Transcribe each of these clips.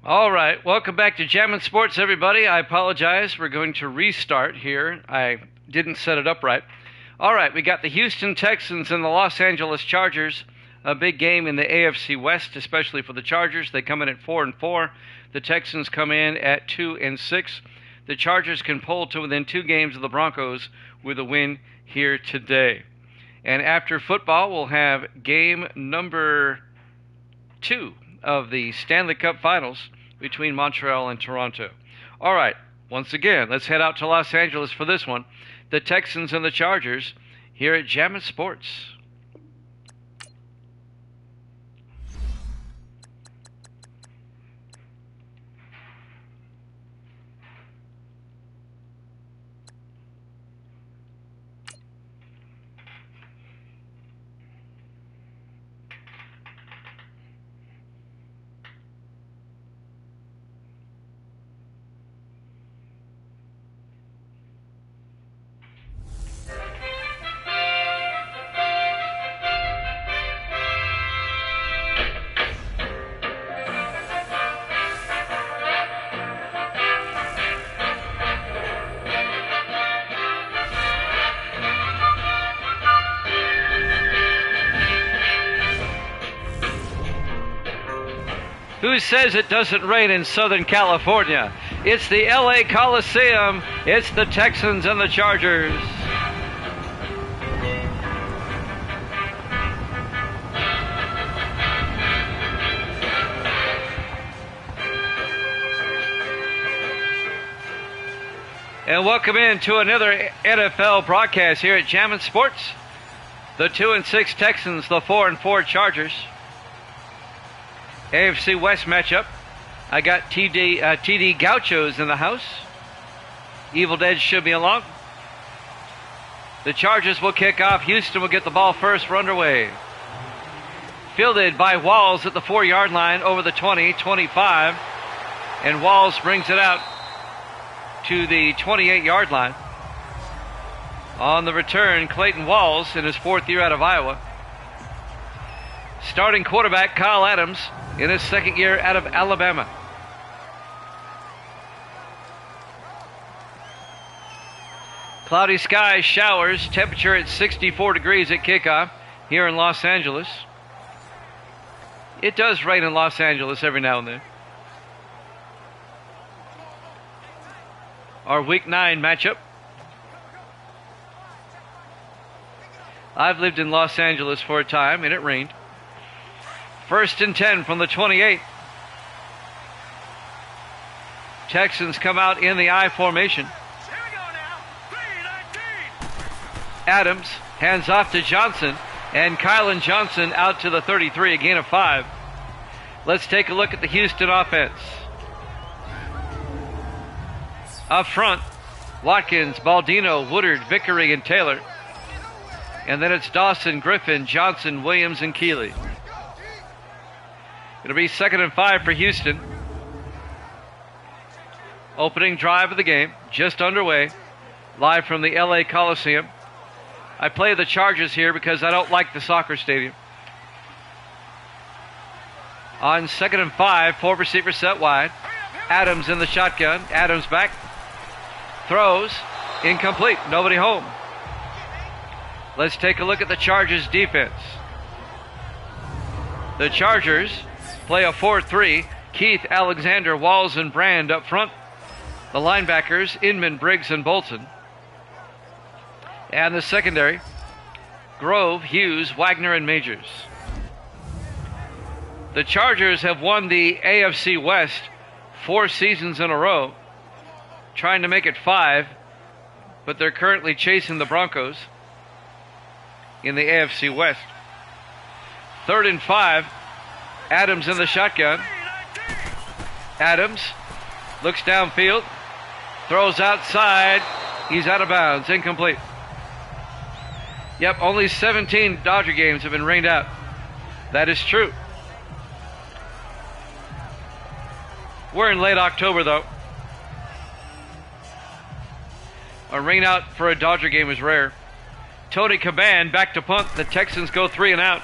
All right, welcome back to Jammin' Sports, everybody. I apologize. We're going to restart here. I didn't set it up right. All right, we got the Houston Texans and the Los Angeles Chargers. A big game in the AFC West, especially for the Chargers. They come in at 4-4. The Texans come in at 2-6. The Chargers can pull to within 2 games of the Broncos with a win here today. And after football, we'll have game number 2 of the Stanley Cup Finals between Montreal and Toronto. All right, once again, let's head out to Los Angeles for this one. The Texans and the Chargers here at Jammin' Sports. Who says it doesn't rain in Southern California? It's the LA Coliseum. It's the Texans and the Chargers. And welcome in to another NFL broadcast here at Jammin' Sports. The 2-6 Texans, the 4-4 Chargers. AFC West matchup. I got TD Gauchos in the house. Evil Dead should be along. The Chargers will kick off. Houston will get the ball first. We're underway. Fielded by Walls at the 4-yard line over the 20, 25. And Walls brings it out to the 28-yard line. On the return, Clayton Walls in his 4th year out of Iowa. Starting quarterback Kyle Adams in his 2nd year out of Alabama. Cloudy skies, showers, temperature at 64 degrees at kickoff here in Los Angeles. It does rain in Los Angeles every now and then. Our Week 9 matchup. I've lived in Los Angeles for a time and it rained. 1st and 10 from the 28. Texans come out in the I formation. Adams hands off to Johnson, and Kylan Johnson out to the 33, a gain of 5. Let's take a look at the Houston offense. Up front, Watkins, Baldino, Woodard, Vickery, and Taylor. And then it's Dawson, Griffin, Johnson, Williams, and Keeley. It'll be 2nd and 5 for Houston. Opening drive of the game, just underway. Live from the LA Coliseum. I play the Chargers here because I don't like the soccer stadium. On 2nd and 5, 4 receivers set wide. Adams in the shotgun. Adams back. Throws. Incomplete. Nobody home. Let's take a look at the Chargers defense. The Chargers play a 4-3. Keith, Alexander, Walls, and Brand up front. The linebackers, Inman, Briggs, and Bolton. And the secondary, Grove, Hughes, Wagner, and Majors. The Chargers have won the AFC West 4 seasons in a row, trying to make it 5, but they're currently chasing the Broncos in the AFC West. 3rd and 5, Adams in the shotgun. Adams looks downfield, throws outside, he's out of bounds, incomplete. Yep, only 17 Dodger games have been rained out. That is true. We're in late October, though. A rain out for a Dodger game is rare. Tony Caban back to punt. The Texans go 3 and out.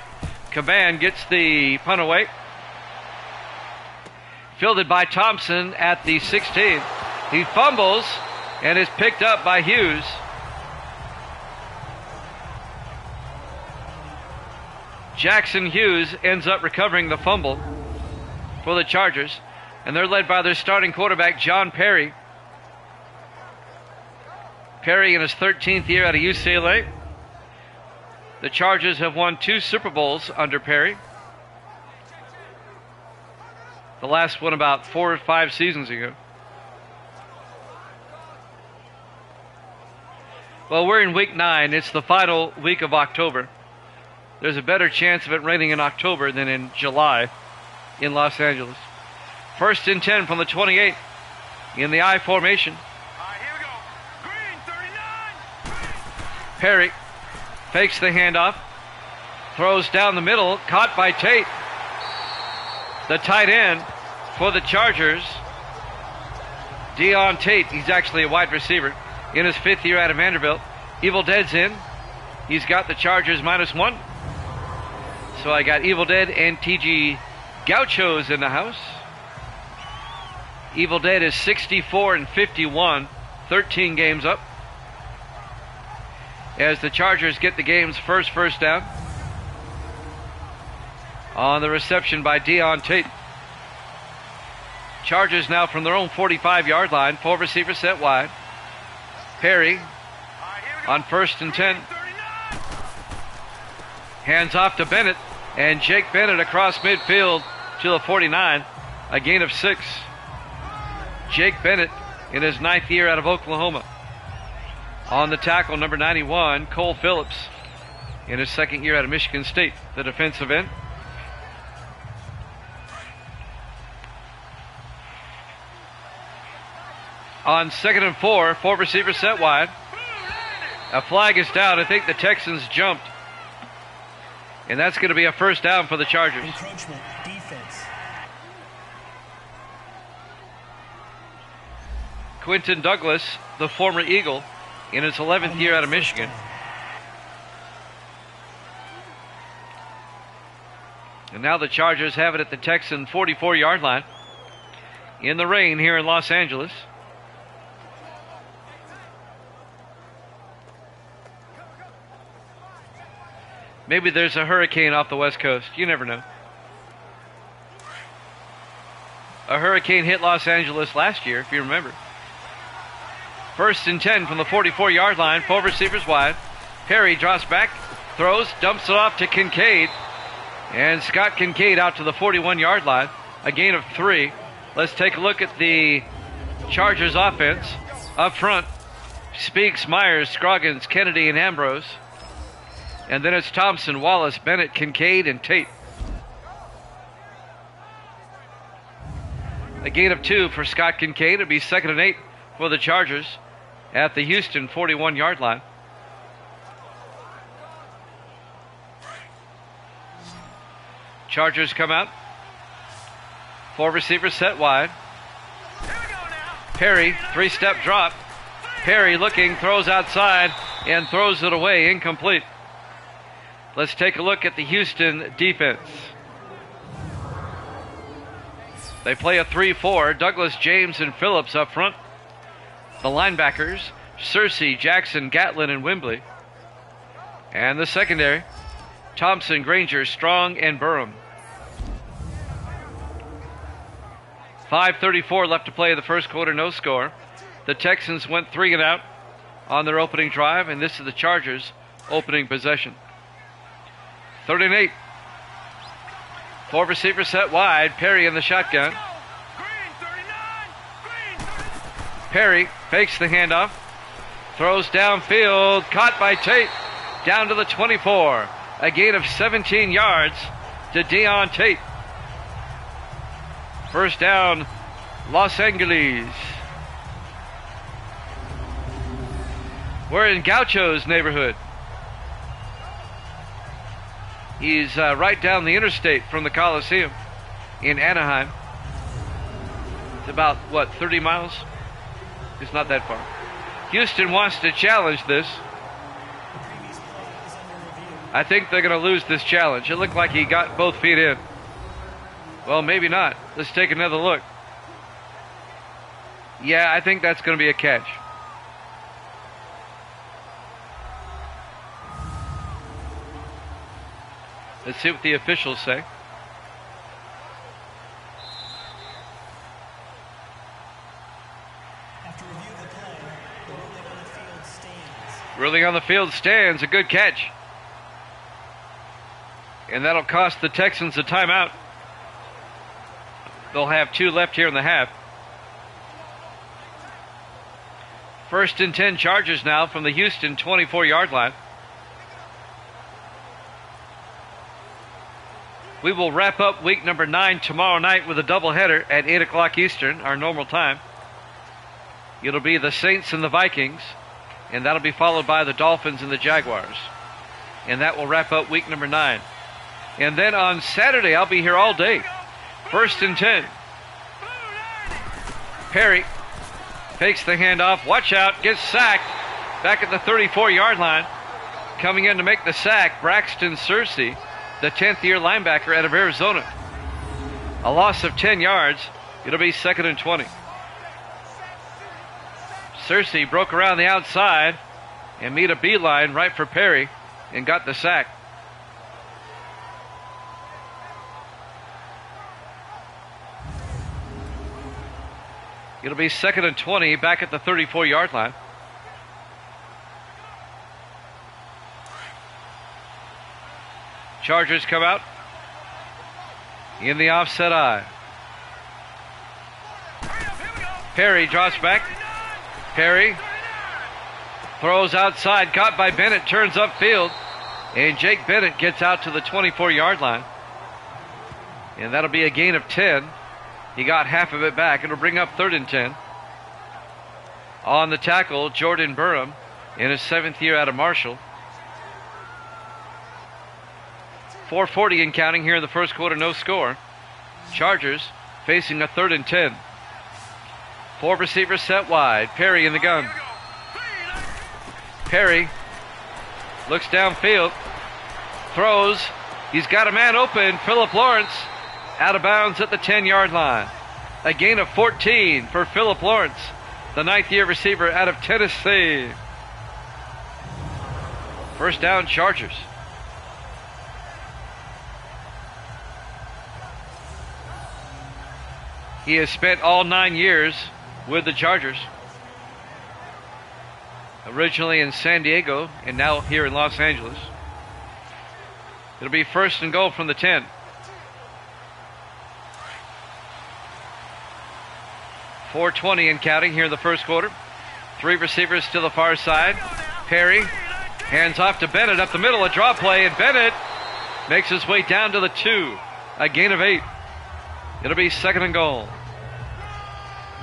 Caban gets the punt away. Fielded by Thompson at the 16. He fumbles and is picked up by Hughes. Jackson Hughes ends up recovering the fumble for the Chargers, and they're led by their starting quarterback, John Perry. Perry in his 13th year out of UCLA. The Chargers have won 2 Super Bowls under Perry. The last one about 4 or 5 seasons ago. Well, we're in week 9. It's the final week of October. There's a better chance of it raining in October than in July in Los Angeles. 1st and 10 from the 28 in the I formation. Here we go. Green 39. Perry fakes the handoff, throws down the middle, caught by Tate. The tight end for the Chargers, Deon Tate. He's actually a wide receiver in his 5th year out of Vanderbilt. Evil Dead's in. He's got the Chargers -1. So I got Evil Dead and TG Gauchos in the house. Evil Dead is 64-51, 13 games up. As the Chargers get the game's first down on the reception by Deon Tate. Chargers now from their own 45-yard line, 4 receivers set wide. Perry on 1st and 10. Hands off to Bennett, and Jake Bennett across midfield to the 49, a gain of 6. Jake Bennett in his 9th year out of Oklahoma. On the tackle, number 91, Cole Phillips, in his 2nd year out of Michigan State, the defensive end. On 2nd and 4, 4 receivers set wide. A flag is down. I think the Texans jumped. And that's going to be a 1st down for the Chargers. Encroachment defense. Quentin Douglas, the former Eagle, in his 11th year out of Michigan. And now the Chargers have it at the Texan 44-yard line in the rain here in Los Angeles. Maybe there's a hurricane off the West Coast. You never know. A hurricane hit Los Angeles last year, if you remember. 1st and 10 from the 44-yard line. 4 receivers wide. Perry drops back, throws, dumps it off to Kincaid. And Scott Kincaid out to the 41-yard line. A gain of 3. Let's take a look at the Chargers offense. Up front, Speaks, Myers, Scroggins, Kennedy, and Ambrose. And then it's Thompson, Wallace, Bennett, Kincaid, and Tate. A gain of 2 for Scott Kincaid. It'll be 2nd and 8 for the Chargers at the Houston 41-yard line. Chargers come out. 4 receivers set wide. Perry, 3-step drop. Perry looking, throws outside, and throws it away, incomplete. Let's take a look at the Houston defense. They play a 3-4. Douglas, James, and Phillips up front. The linebackers, Searcy, Jackson, Gatlin, and Wembley. And the secondary, Thompson, Granger, Strong, and Burham. 5:34 left to play in the first quarter, no score. The Texans went 3 and out on their opening drive, and this is the Chargers' opening possession. 3rd and 8. 4 receivers set wide. Perry in the shotgun. Perry fakes the handoff. Throws downfield. Caught by Tate. Down to the 24. A gain of 17 yards to Deon Tate. 1st down, Los Angeles. We're in Gaucho's neighborhood. He's right down the interstate from the Coliseum in Anaheim. It's about, 30 miles? It's not that far. Houston wants to challenge this. I think they're going to lose this challenge. It looked like he got both feet in. Well, maybe not. Let's take another look. Yeah, I think that's going to be a catch. Let's see what the officials say. After review of the play, the ruling on the field stands. Ruling on the field stands. A good catch. And that'll cost the Texans a timeout. They'll have 2 left here in the half. 1st and 10 Chargers now from the Houston 24-yard line. We will wrap up week number 9 tomorrow night with a doubleheader at 8 o'clock Eastern, our normal time. It'll be the Saints and the Vikings, and that'll be followed by the Dolphins and the Jaguars. And that will wrap up week number 9. And then on Saturday, I'll be here all day. 1st and 10. Perry takes the handoff. Watch out. Gets sacked. Back at the 34-yard line. Coming in to make the sack, Braxton Searcy, the 10th-year linebacker out of Arizona. A loss of 10 yards. It'll be 2nd and 20. Searcy broke around the outside and made a beeline right for Perry and got the sack. It'll be 2nd and 20 back at the 34-yard line. Chargers come out in the offset eye. Perry drops back. Perry throws outside, caught by Bennett, turns upfield, and Jake Bennett gets out to the 24-yard line. And that'll be a gain of 10. He got half of it back. It'll bring up 3rd and 10. On the tackle, Jordan Burham in his 7th year out of Marshall. 4:40 and counting here in the first quarter, no score. Chargers facing a 3rd and 10. 4 receivers set wide. Perry in the gun. Perry looks downfield, throws. He's got a man open. Phillip Lawrence out of bounds at the 10-yard line. A gain of 14 for Phillip Lawrence, the 9th-year receiver out of Tennessee. First down, Chargers. He has spent all 9 years with the Chargers. Originally in San Diego and now here in Los Angeles. It'll be 1st and goal from the 10. 4:20 and counting here in the first quarter. 3 receivers to the far side. Perry hands off to Bennett up the middle, a draw play, and Bennett makes his way down to the 2. A gain of 8. It'll be 2nd and goal.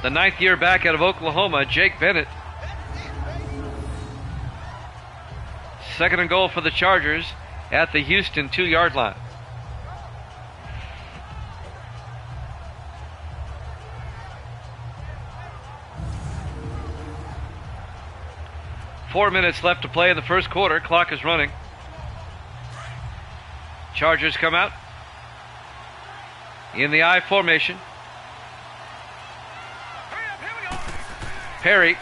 The 9th year back out of Oklahoma, Jake Bennett. 2nd and goal for the Chargers at the Houston 2-yard line. Four minutes left to play in the first quarter. Clock is running. Chargers come out in the I formation. Perry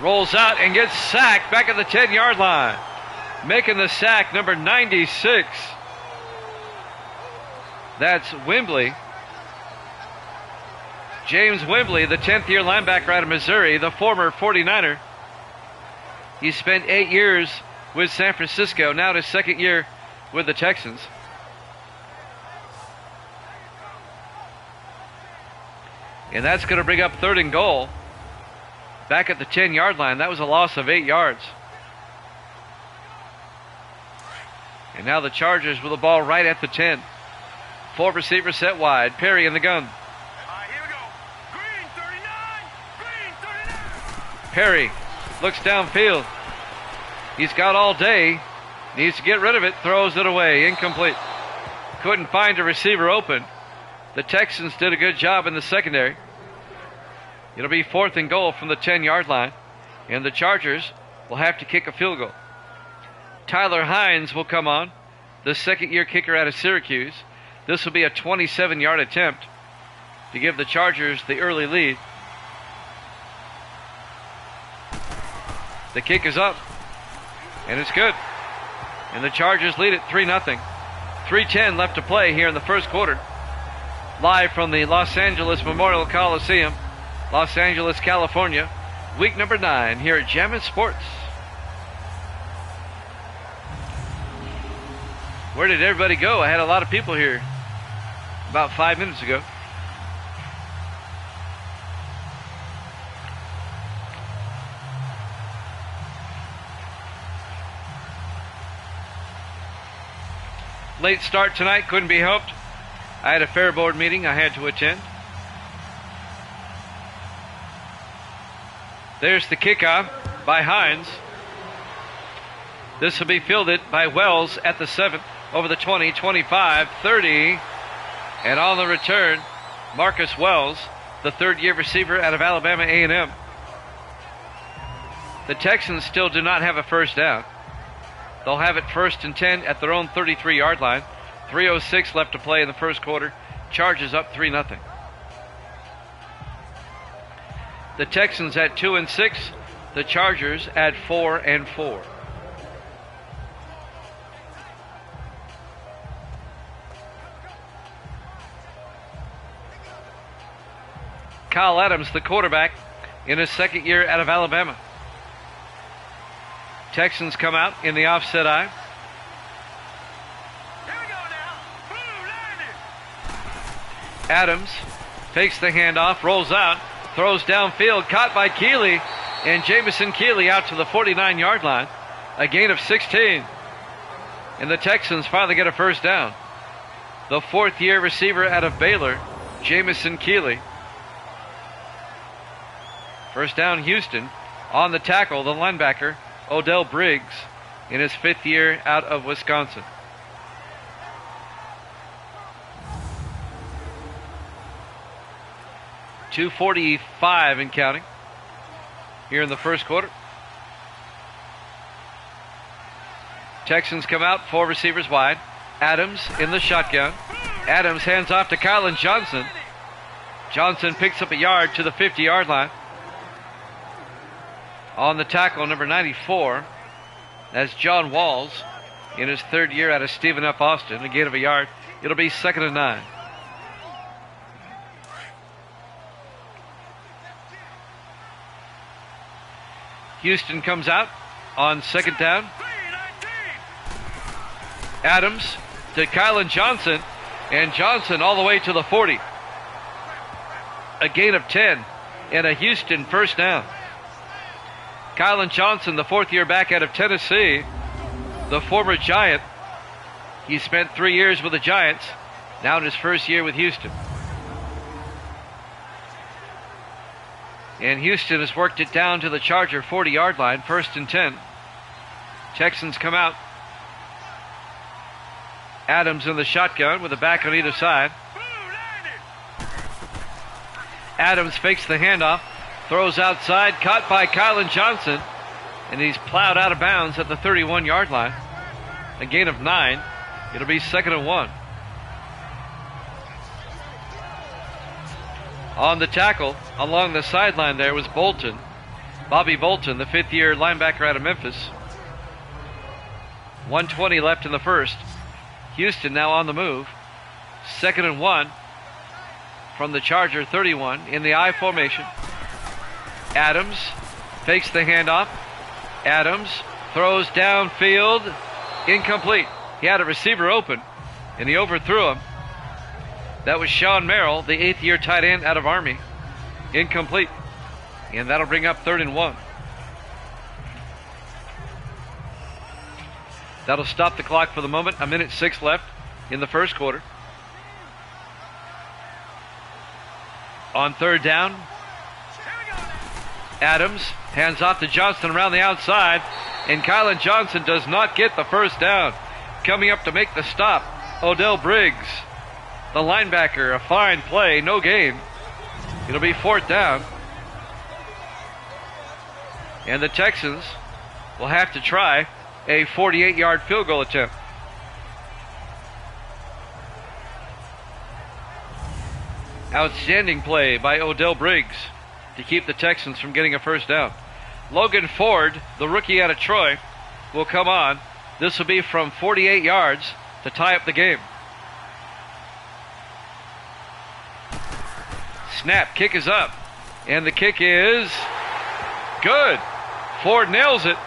rolls out and gets sacked back at the 10-yard line. Making the sack, number 96. That's Wembley. James Wembley, the 10th-year linebacker out of Missouri, the former 49er. He spent 8 years with San Francisco, now in his 2nd year with the Texans. And that's going to bring up 3rd and goal. Back at the 10-yard line. That was a loss of 8 yards. And now the Chargers with the ball right at the 10. 4 receivers set wide. Perry in the gun. Here we go. Green 39. Green 39. Perry looks downfield. He's got all day. Needs to get rid of it. Throws it away. Incomplete. Couldn't find a receiver open. The Texans did a good job in the secondary. It'll be 4th and goal from the 10-yard line. And the Chargers will have to kick a field goal. Tyler Hines will come on, the 2nd-year kicker out of Syracuse. This will be a 27-yard attempt to give the Chargers the early lead. The kick is up, and it's good. And the Chargers lead it 3-0. 3:10 left to play here in the first quarter. Live from the Los Angeles Memorial Coliseum, Los Angeles, California. Week number 9 here at Jammin' Sports. Where did everybody go? I had a lot of people here about 5 minutes ago. Late start tonight, couldn't be helped. I had a fair board meeting I had to attend. There's the kickoff by Hines. This will be fielded by Wells at the 7, over the 20, 25, 30. And on the return, Marcus Wells, the third-year receiver out of Alabama A&M. The Texans still do not have a first down. They'll have it 1st and 10 at their own 33-yard line. 3:06 left to play in the first quarter. Chargers up 3-0. The Texans at 2-6. The Chargers at 4-4. Kyle Adams, the quarterback, in his second year out of Alabama. Texans come out in the offset eye. Here we go now. Blue landed. Adams takes the handoff, rolls out, throws downfield, caught by Keeley, and Jamison Keeley out to the 49-yard line. A gain of 16. And the Texans finally get a first down. The fourth-year receiver out of Baylor, Jamison Keeley. First down, Houston. On the tackle, the linebacker, Odell Briggs, in his 5th year out of Wisconsin. .245 and counting here in the first quarter. Texans come out, 4 receivers wide. Adams in the shotgun. Adams hands off to Kylan Johnson. Johnson picks up a yard to the 50-yard line. On the tackle, number 94, that's John Walls in his 3rd year out of Stephen F. Austin, a gain of a yard. It'll be 2nd and 9. Houston comes out on 2nd down. Adams to Kylan Johnson, and Johnson all the way to the 40. A gain of 10 and a Houston first down. Kylan Johnson, the 4th-year back out of Tennessee, the former Giant. He spent 3 years with the Giants, now in his first year with Houston. And Houston has worked it down to the Charger 40-yard line, 1st and 10. Texans come out. Adams in the shotgun with a back on either side. Adams fakes the handoff. Throws outside, caught by Kylan Johnson, and he's plowed out of bounds at the 31-yard line. A gain of 9. It'll be 2nd and 1. On the tackle, along the sideline there was Bolton. Bobby Bolton, the 5th-year linebacker out of Memphis. 1:20 left in the first. Houston now on the move. 2nd and 1 from the Charger 31 in the I formation. Adams fakes the handoff. Adams throws downfield. Incomplete. He had a receiver open, and he overthrew him. That was Sean Merrill, the 8th-year tight end out of Army. Incomplete. And that'll bring up 3rd and 1. That'll stop the clock for the moment. 1:06 left in the first quarter. On 3rd down, Adams hands off to Johnson around the outside, and Kylan Johnson does not get the first down. Coming up to make the stop, Odell Briggs, the linebacker. A fine play, no gain. It'll be 4th down. And the Texans will have to try a 48-yard field goal attempt. Outstanding play by Odell Briggs to keep the Texans from getting a first down. Logan Ford, the rookie out of Troy, will come on. This will be from 48 yards to tie up the game. Snap, kick is up, and the kick is good. Ford nails it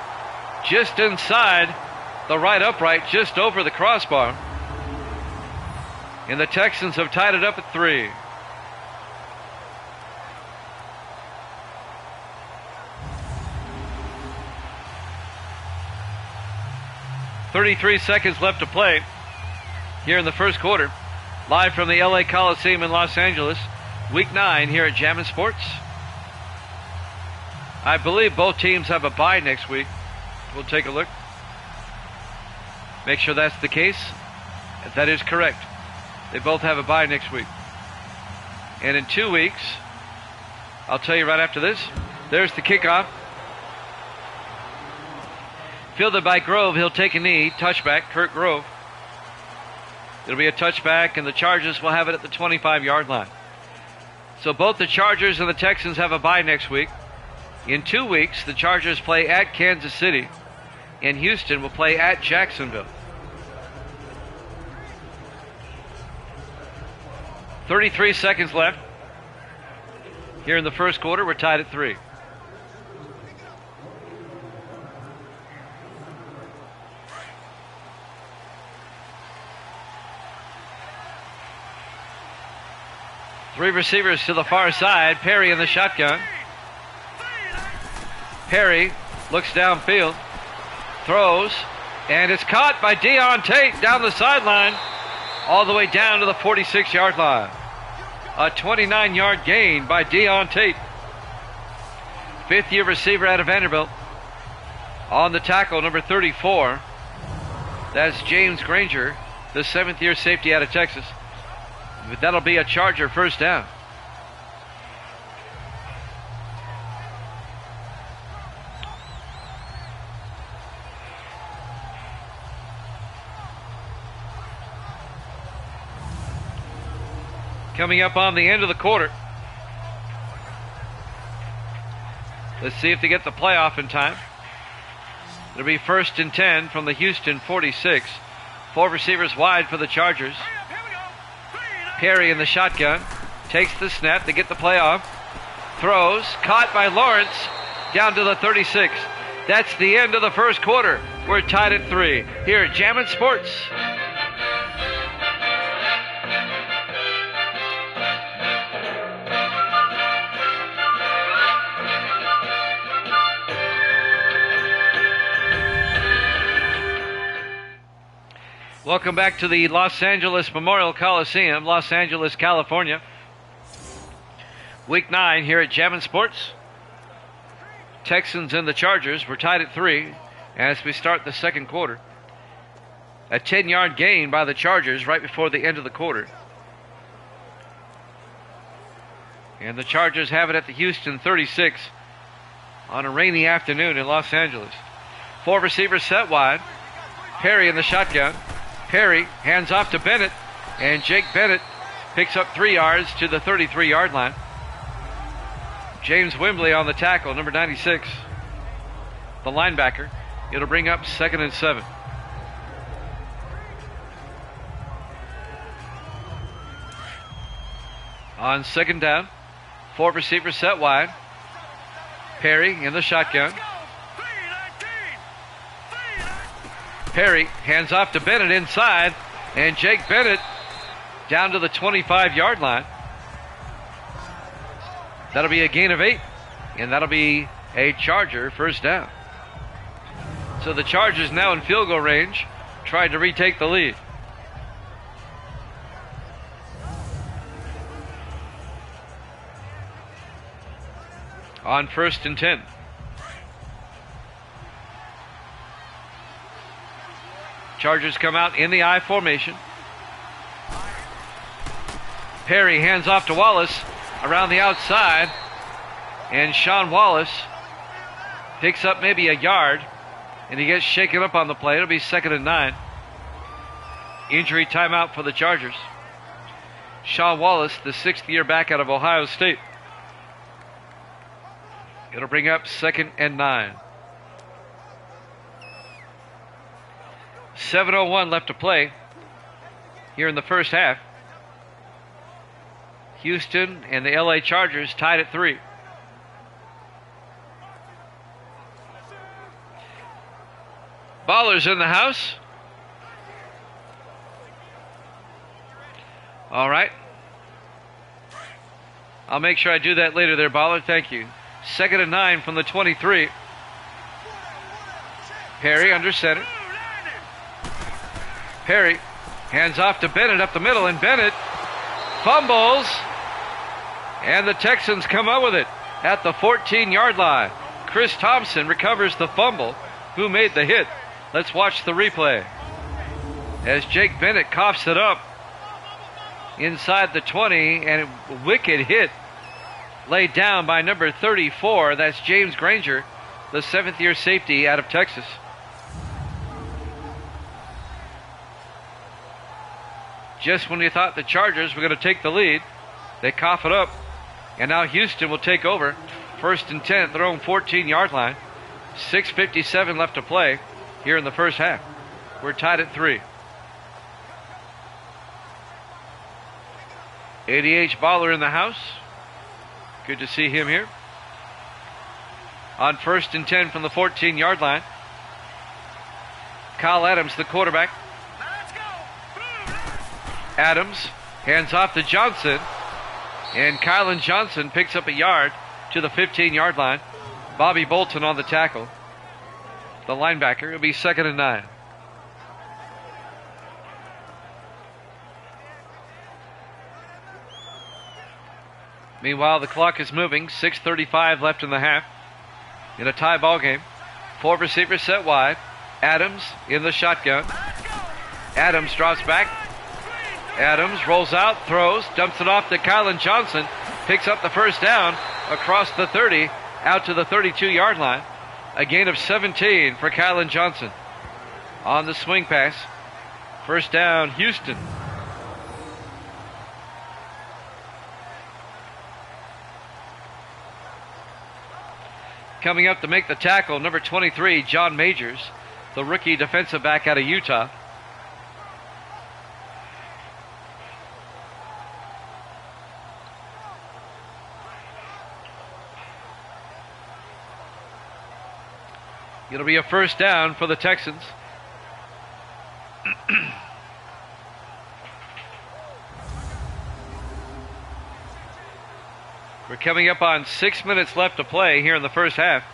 just inside the right upright, just over the crossbar. And the Texans have tied it up at 3. .33 seconds left to play here in the first quarter. Live from the LA Coliseum in Los Angeles. Week 9 here at Jammin' Sports. I believe both teams have a bye next week. We'll take a look. Make sure that's the case. That is correct. They both have a bye next week. And in 2 weeks, I'll tell you right after this, there's the kickoff. Fielded by Grove, he'll take a knee, touchback, Kurt Grove. It'll be a touchback, and the Chargers will have it at the 25-yard line. So both the Chargers and the Texans have a bye next week. In 2 weeks, the Chargers play at Kansas City, and Houston will play at Jacksonville. 33 seconds left. Here in the first quarter, we're tied at 3. Three receivers to the far side. Perry in the shotgun. Perry looks downfield, throws, and it's caught by Deon Tate down the sideline, all the way down to the 46-yard line. A 29-yard gain by Deon Tate. Fifth-year receiver out of Vanderbilt. On the tackle, number 34. That's James Granger, the 7th-year safety out of Texas. But that'll be a Charger first down. Coming up on the end of the quarter. Let's see if they get the playoff in time. It'll be 1st and 10 from the Houston 46. 4 receivers wide for the Chargers. Perry in the shotgun. Takes the snap to get the playoff. Throws. Caught by Lawrence. Down to the 36. That's the end of the first quarter. We're tied at 3 here at Jammin' Sports. Welcome back to the Los Angeles Memorial Coliseum, Los Angeles, California. Week 9 here at Jammin' Sports. Texans and the Chargers, we're tied at 3 as we start the second quarter. A 10-yard gain by the Chargers right before the end of the quarter. And the Chargers have it at the Houston 36 on a rainy afternoon in Los Angeles. 4 receivers set wide. Perry in the shotgun. Perry hands off to Bennett, and Jake Bennett picks up 3 yards to the 33-yard line. James Wembley on the tackle, number 96, the linebacker. It'll bring up 2nd and 7. On 2nd down, 4 receivers set wide. Perry in the shotgun. Perry hands off to Bennett inside, and Jake Bennett down to the 25-yard line. That'll be a gain of 8, and that'll be a Charger first down. So the Chargers now in field goal range, trying to retake the lead. On 1st and 10. Chargers come out in the I formation. Perry hands off to Wallace around the outside, and Sean Wallace picks up maybe a yard, and he gets shaken up on the play. It'll be 2nd and 9. Injury timeout for the Chargers. Sean Wallace, the 6th-year back out of Ohio State. It'll bring up 2nd and 9. 7:01 left to play here in the first half. Houston and the LA Chargers tied at 3. Baller's in the house. All right. I'll make sure I do that later there, Baller. Thank you. 2nd and 9 from the 23. Perry under center. Perry hands off to Bennett up the middle, and Bennett fumbles. And the Texans come up with it at the 14-yard line. Chris Thompson recovers the fumble. Who made the hit? Let's watch the replay. As Jake Bennett coughs it up inside the 20, and a wicked hit laid down by number 34. That's James Granger, the 7th-year safety out of Texas. Just when you thought the Chargers were going to take the lead, they cough it up. And now Houston will take over. 1st and 10 at their own 14-yard line. 6:57 left to play here in the first half. We're tied at 3. ADH Baller in the house. Good to see him here. On 1st and 10 from the 14-yard line. Kyle Adams, the quarterback. Adams hands off to Johnson. And Kylan Johnson picks up a yard to the 15-yard line. Bobby Bolton on the tackle. The linebacker. It'll be 2nd and 9. Meanwhile, the clock is moving. 6:35 left in the half. In a tie ball game. 4 receivers set wide. Adams in the shotgun. Adams drops back. Adams rolls out, throws, dumps it off to Kylan Johnson. Picks up the first down across the 30, out to the 32-yard line. A gain of 17 for Kylan Johnson. On the swing pass. First down, Houston. Coming up to make the tackle, number 23, John Majors, the rookie defensive back out of Utah. It'll be a first down for the Texans. We're coming up on 6 minutes left to play here in the first half.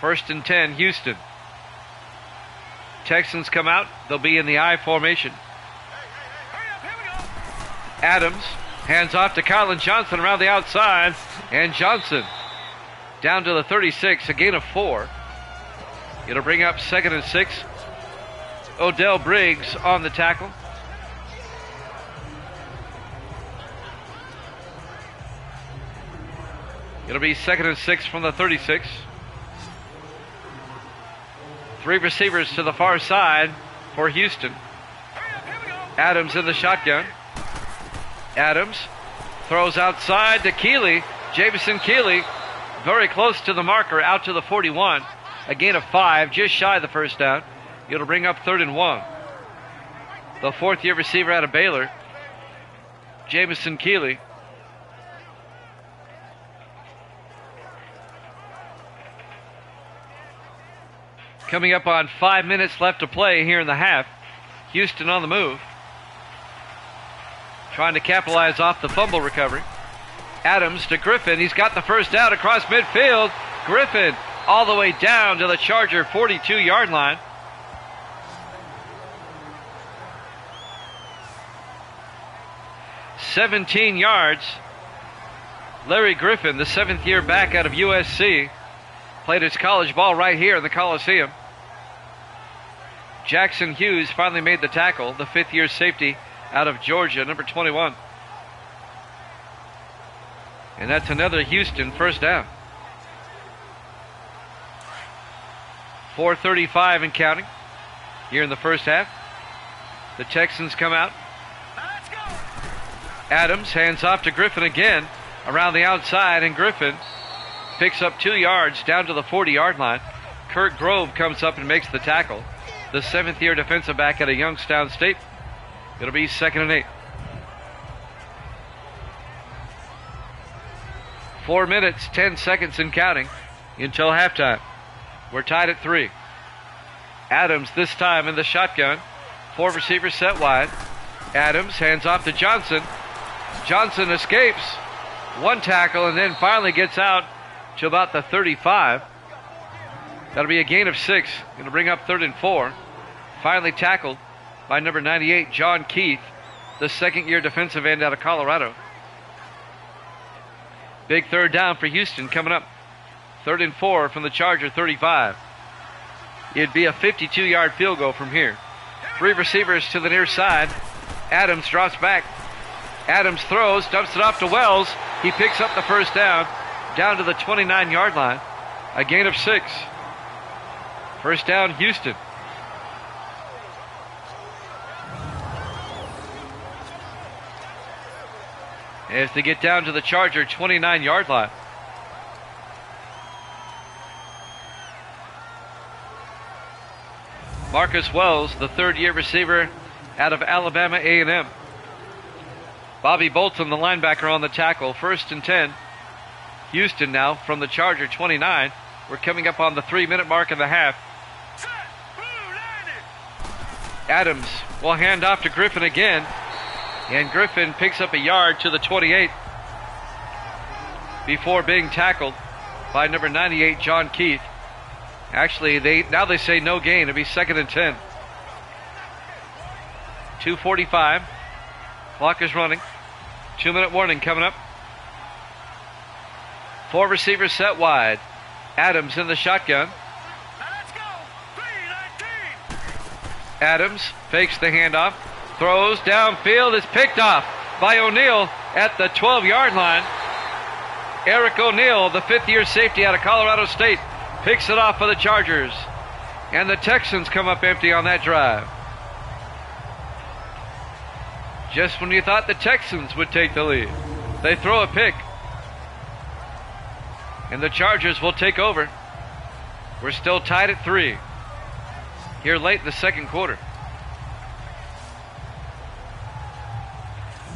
1st and 10, Houston. Texans come out. They'll be in the I formation. Adams hands off to Kylan Johnson around the outside. And Johnson down to the 36, a gain of 4. It'll bring up 2nd and 6. Odell Briggs on the tackle. It'll be 2nd and 6 from the 36. 3 receivers to the far side for Houston. Adams in the shotgun. Adams throws outside to Keeley. Jamison Keeley very close to the marker, out to the 41. A gain of 5, just shy of the first down. It'll bring up 3rd and 1. The 4th-year receiver out of Baylor, Jamison Keeley. Coming up on 5 minutes left to play here in the half. Houston on the move. Trying to capitalize off the fumble recovery. Adams to Griffin. He's got the first down across midfield. Griffin all the way down to the Charger 42-yard line. "17 yards. Larry Griffin, the 7th-year back out of USC, played his college ball right here in the Coliseum. Jackson Hughes finally made the tackle, the 5th-year safety out of Georgia, number 21. And that's another Houston first down. 4:35 and counting here in the first half. The Texans come out. Adams hands off to Griffin again around the outside, and Griffin picks up 2 yards down to the 40-yard line. Kurt Grove comes up and makes the tackle. The 7th-year defensive back out of Youngstown State. It'll be 2nd and 8. 4 minutes, 10 seconds and counting until halftime. We're tied at 3. Adams this time in the shotgun. 4 receivers set wide. Adams hands off to Johnson. Johnson escapes. 1 tackle and then finally gets out to about the 35. That'll be a gain of 6. Going to bring up 3rd and 4. Finally tackled by number 98, John Keith, the 2nd-year defensive end out of Colorado. Big 3rd down for Houston coming up. 3rd and 4 from the Charger 35. It'd be a 52-yard field goal from here. 3 receivers to the near side. Adams drops back. Adams throws, dumps it off to Wells. He picks up the 1st down to the 29-yard line. A gain of 6. 1st down, Houston. As they get down to the Charger 29-yard line. Marcus Wells, the 3rd-year receiver out of Alabama A&M. Bobby Bolton, the linebacker, on the tackle. 1st and 10. Houston now from the Charger 29. We're coming up on the 3-minute mark of the half. Adams will hand off to Griffin again. And Griffin picks up a yard to the 28 before being tackled by number 98, John Keith. Actually, they say no gain. It'll be 2nd and 10. 2:45. Clock is running. 2-minute warning coming up. 4 receivers set wide. Adams in the shotgun. Let's go. 3-19. Adams fakes the handoff. Throws downfield, is picked off by O'Neal at the 12-yard line. Eric O'Neal, the 5th-year safety out of Colorado State, picks it off for the Chargers. And the Texans come up empty on that drive. Just when you thought the Texans would take the lead, they throw a pick. And the Chargers will take over. We're still tied at 3 here late in the 2nd quarter.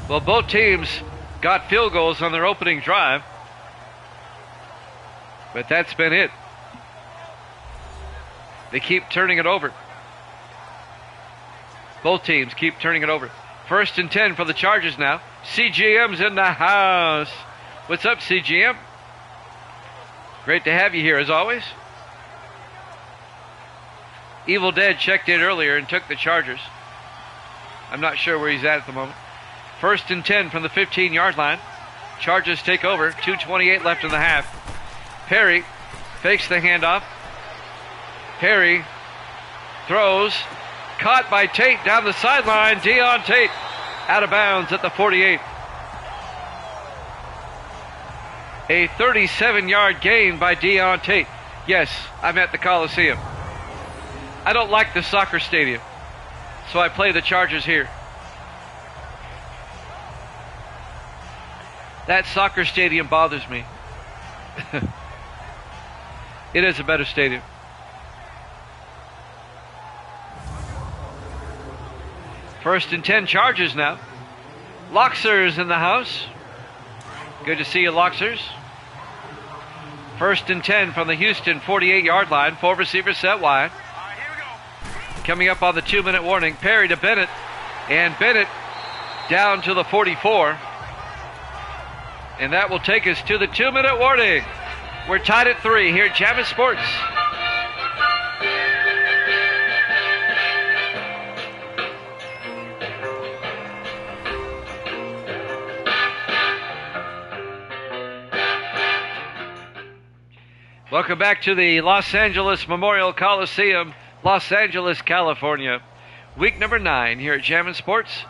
Well, both teams got field goals on their opening drive, but that's been it. They keep turning it over. Both teams keep turning it over. 1st and 10 for the Chargers now. CGM's in the house. What's up, CGM? Great to have you here, as always. Evil Dead checked in earlier and took the Chargers. I'm not sure where he's at the moment. 1st and 10 from the 15-yard line. Chargers take over. 2:28 left in the half. Perry fakes the handoff. Perry throws. Caught by Tate down the sideline. Deon Tate out of bounds at the 48. A 37-yard gain by Deon Tate. Yes, I'm at the Coliseum. I don't like the soccer stadium, so I play the Chargers here. That soccer stadium bothers me. It is a better stadium. First and 10 Chargers now. Loxers in the house. Good to see you, Loxers. 1st and 10 from the Houston 48-yard line. 4 receivers set wide. All right, here we go. Coming up on the 2-minute warning. Perry to Bennett. And Bennett down to the 44. And that will take us to the 2-minute warning. We're tied at 3 here at Jammin' Sports. Welcome back to the Los Angeles Memorial Coliseum, Los Angeles, California. Week number 9 here at Jammin' Sports.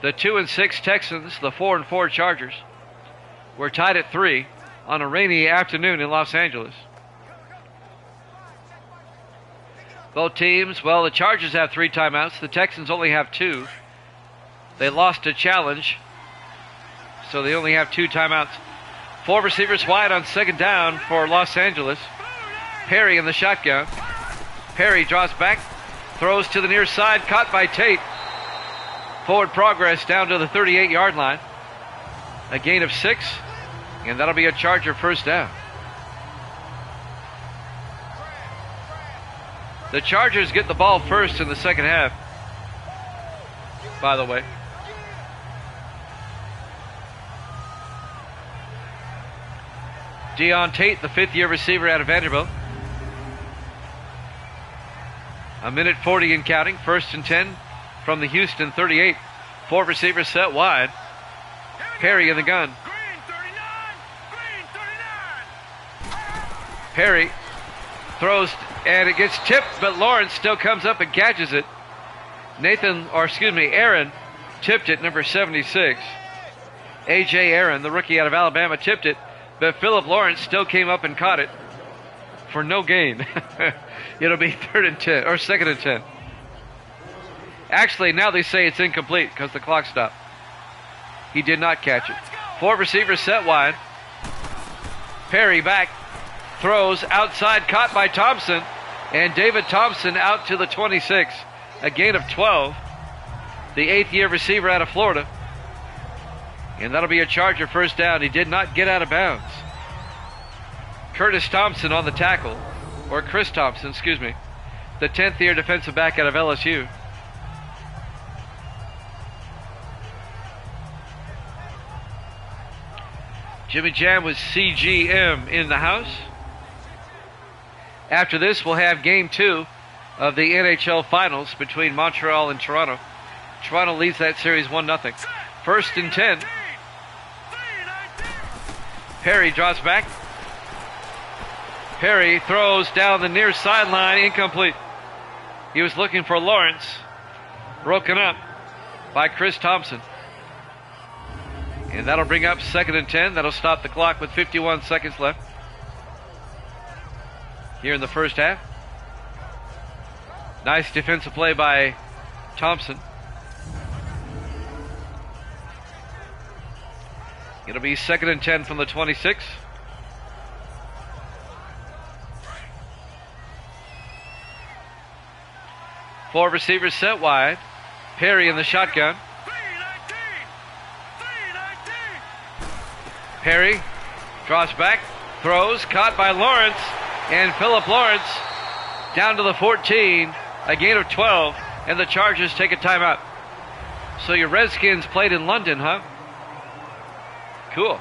The 2-6 Texans, the 4-4 Chargers. We're tied at 3 on a rainy afternoon in Los Angeles. Both teams, well, the Chargers have 3 timeouts. The Texans only have 2. They lost a challenge, so they only have 2 timeouts. Four receivers wide on second down for Los Angeles. Perry in the shotgun. Perry draws back, throws to the near side, caught by Tate. Forward progress down to the 38-yard line. A gain of 6, and that'll be a Charger first down. The Chargers get the ball first in the second half, by the way. Deon Tate, the fifth-year receiver out of Vanderbilt. A minute 40 and counting. First and 10 from the Houston 38. Four receivers set wide. Perry in the gun. Perry throws, and it gets tipped, but Lawrence still comes up and catches it. Aaron tipped it, number 76. A.J. Aaron, the rookie out of Alabama, tipped it, but Philip Lawrence still came up and caught it for no gain. It'll be second and 10. Actually, now they say it's incomplete because the clock stopped. He did not catch it. Four receivers set wide. Perry back, throws outside, caught by Thompson, and David Thompson out to the 26. A gain of 12. The eighth-year receiver out of Florida. And that'll be a Charger first down. He did not get out of bounds. Curtis Thompson on the tackle, or Chris Thompson, the 10th-year defensive back out of LSU. Jimmy Jam with CGM in the house. After this, we'll have Game 2 of the NHL Finals between Montreal and Toronto. Toronto leads that series 1-0. First and 10. Perry draws back. Perry throws down the near sideline, incomplete. He was looking for Lawrence. Broken up by Chris Thompson. And that'll bring up second and 10. That'll stop the clock with 51 seconds left here in the first half. Nice defensive play by Thompson. It'll be second and 10 from the 26. Four receivers set wide. Perry in the shotgun. Perry draws back, throws, caught by Lawrence, and Philip Lawrence down to the 14, a gain of 12, and the Chargers take a timeout. So your Redskins played in London, huh? Cool.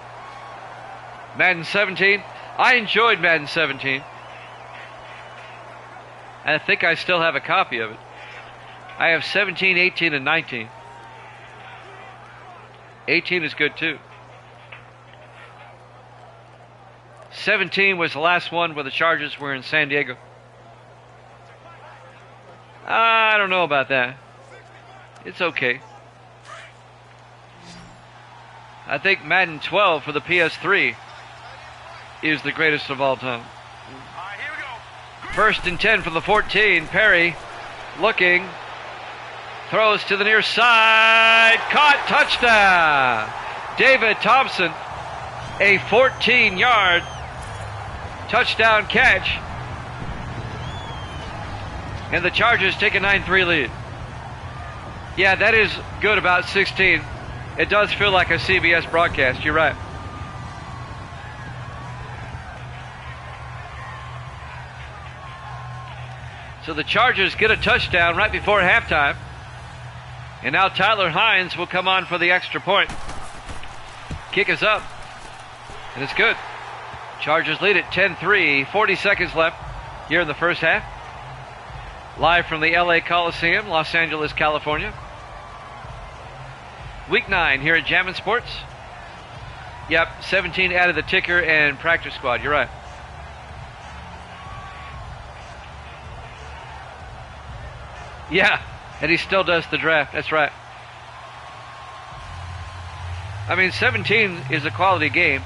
Madden 17. I enjoyed Madden 17. I think I still have a copy of it. I have 17, 18, and 19. 18 is good too. 17 was the last one where the Chargers were in San Diego. I don't know about that. It's okay. I think Madden 12 for the PS3 is the greatest of all time. First and 10 from the 14. Perry looking. Throws to the near side. Caught. Touchdown. David Thompson. A 14-yard touchdown catch. And the Chargers take a 9-3 lead. Yeah, that is good about 16. It does feel like a CBS broadcast. You're right. So the Chargers get a touchdown right before halftime. And now Tyler Hines will come on for the extra point. Kick is up. And it's good. Chargers lead at 10-3. 40 seconds left here in the first half. Live from the LA Coliseum, Los Angeles, California. Week 9 here at Jammin' Sports. Yep, 17 added the ticker and practice squad. You're right. Yeah, and he still does the draft. That's right. I mean, 17 is a quality game.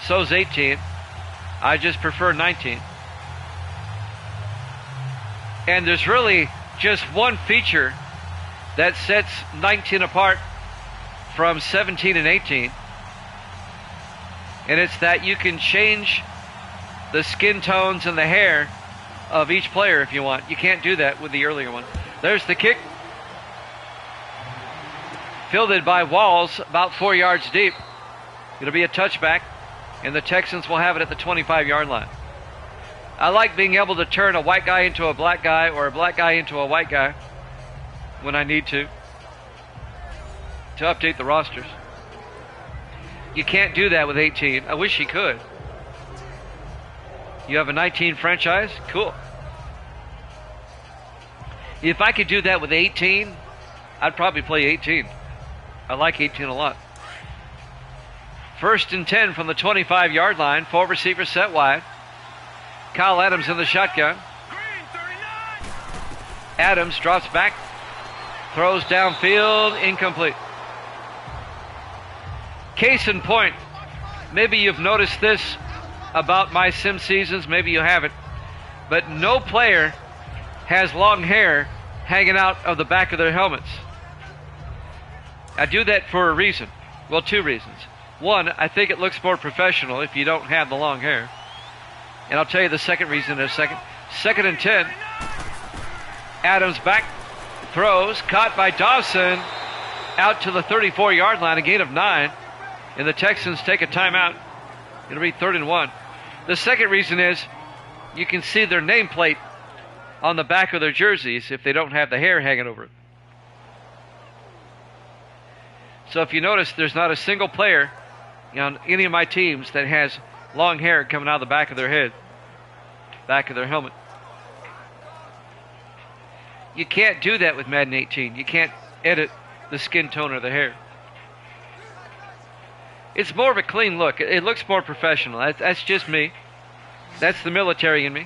So's 18. I just prefer 19. And there's really just one feature that sets 19 apart from 17 and 18. and it's that you can change the skin tones and the hair of each player if you want. You can't do that with the earlier one. There's the kick. Fielded by Walls, about 4 yards deep. It'll be a touchback, and the Texans will have it at the 25-yard line. I like being able to turn a white guy into a black guy or a black guy into a white guy when I need to update the rosters. You can't do that with 18. I wish you could. You have a 19 franchise? Cool. If I could do that with 18, I'd probably play 18. I like 18 a lot. 1st and 10 from the 25-yard line. 4 receivers set wide. Kyle Adams in the shotgun. Adams drops back. Throws downfield. Incomplete. Case in point. Maybe you've noticed this about my sim seasons. Maybe you haven't. But no player has long hair hanging out of the back of their helmets. I do that for a reason. Well, 2 reasons. One, I think it looks more professional if you don't have the long hair. And I'll tell you the second reason in a second. 2nd and 10. Adams back. Throws. Caught by Dawson. Out to the 34-yard line. A gain of 9. And the Texans take a timeout. It'll be 3rd and 1. The second reason is you can see their nameplate on the back of their jerseys if they don't have the hair hanging over it. So if you notice, there's not a single player on any of my teams that has long hair coming out of the back of their head, back of their helmet. You can't do that with Madden 18. You can't edit the skin tone or the hair. It's more of a clean look. It looks more professional. That's just me. That's the military in me.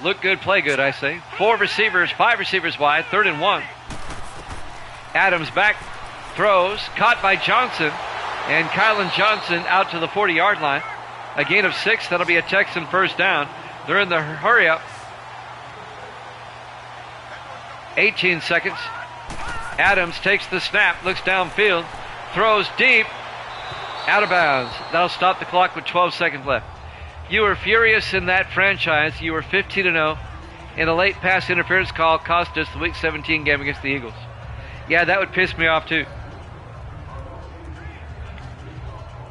Look good, play good, I say. 5 receivers wide, 3rd and 1. Adams back, throws, caught by Johnson, and Kylan Johnson out to the 40-yard line. A gain of 6, that'll be a Texan first down. They're in the hurry up. 18 seconds. Adams takes the snap, looks downfield, throws deep, out of bounds. That'll stop the clock with 12 seconds left. You were furious in that franchise. You were 15-0, and a late pass interference call cost us the Week 17 game against the Eagles. Yeah, that would piss me off too.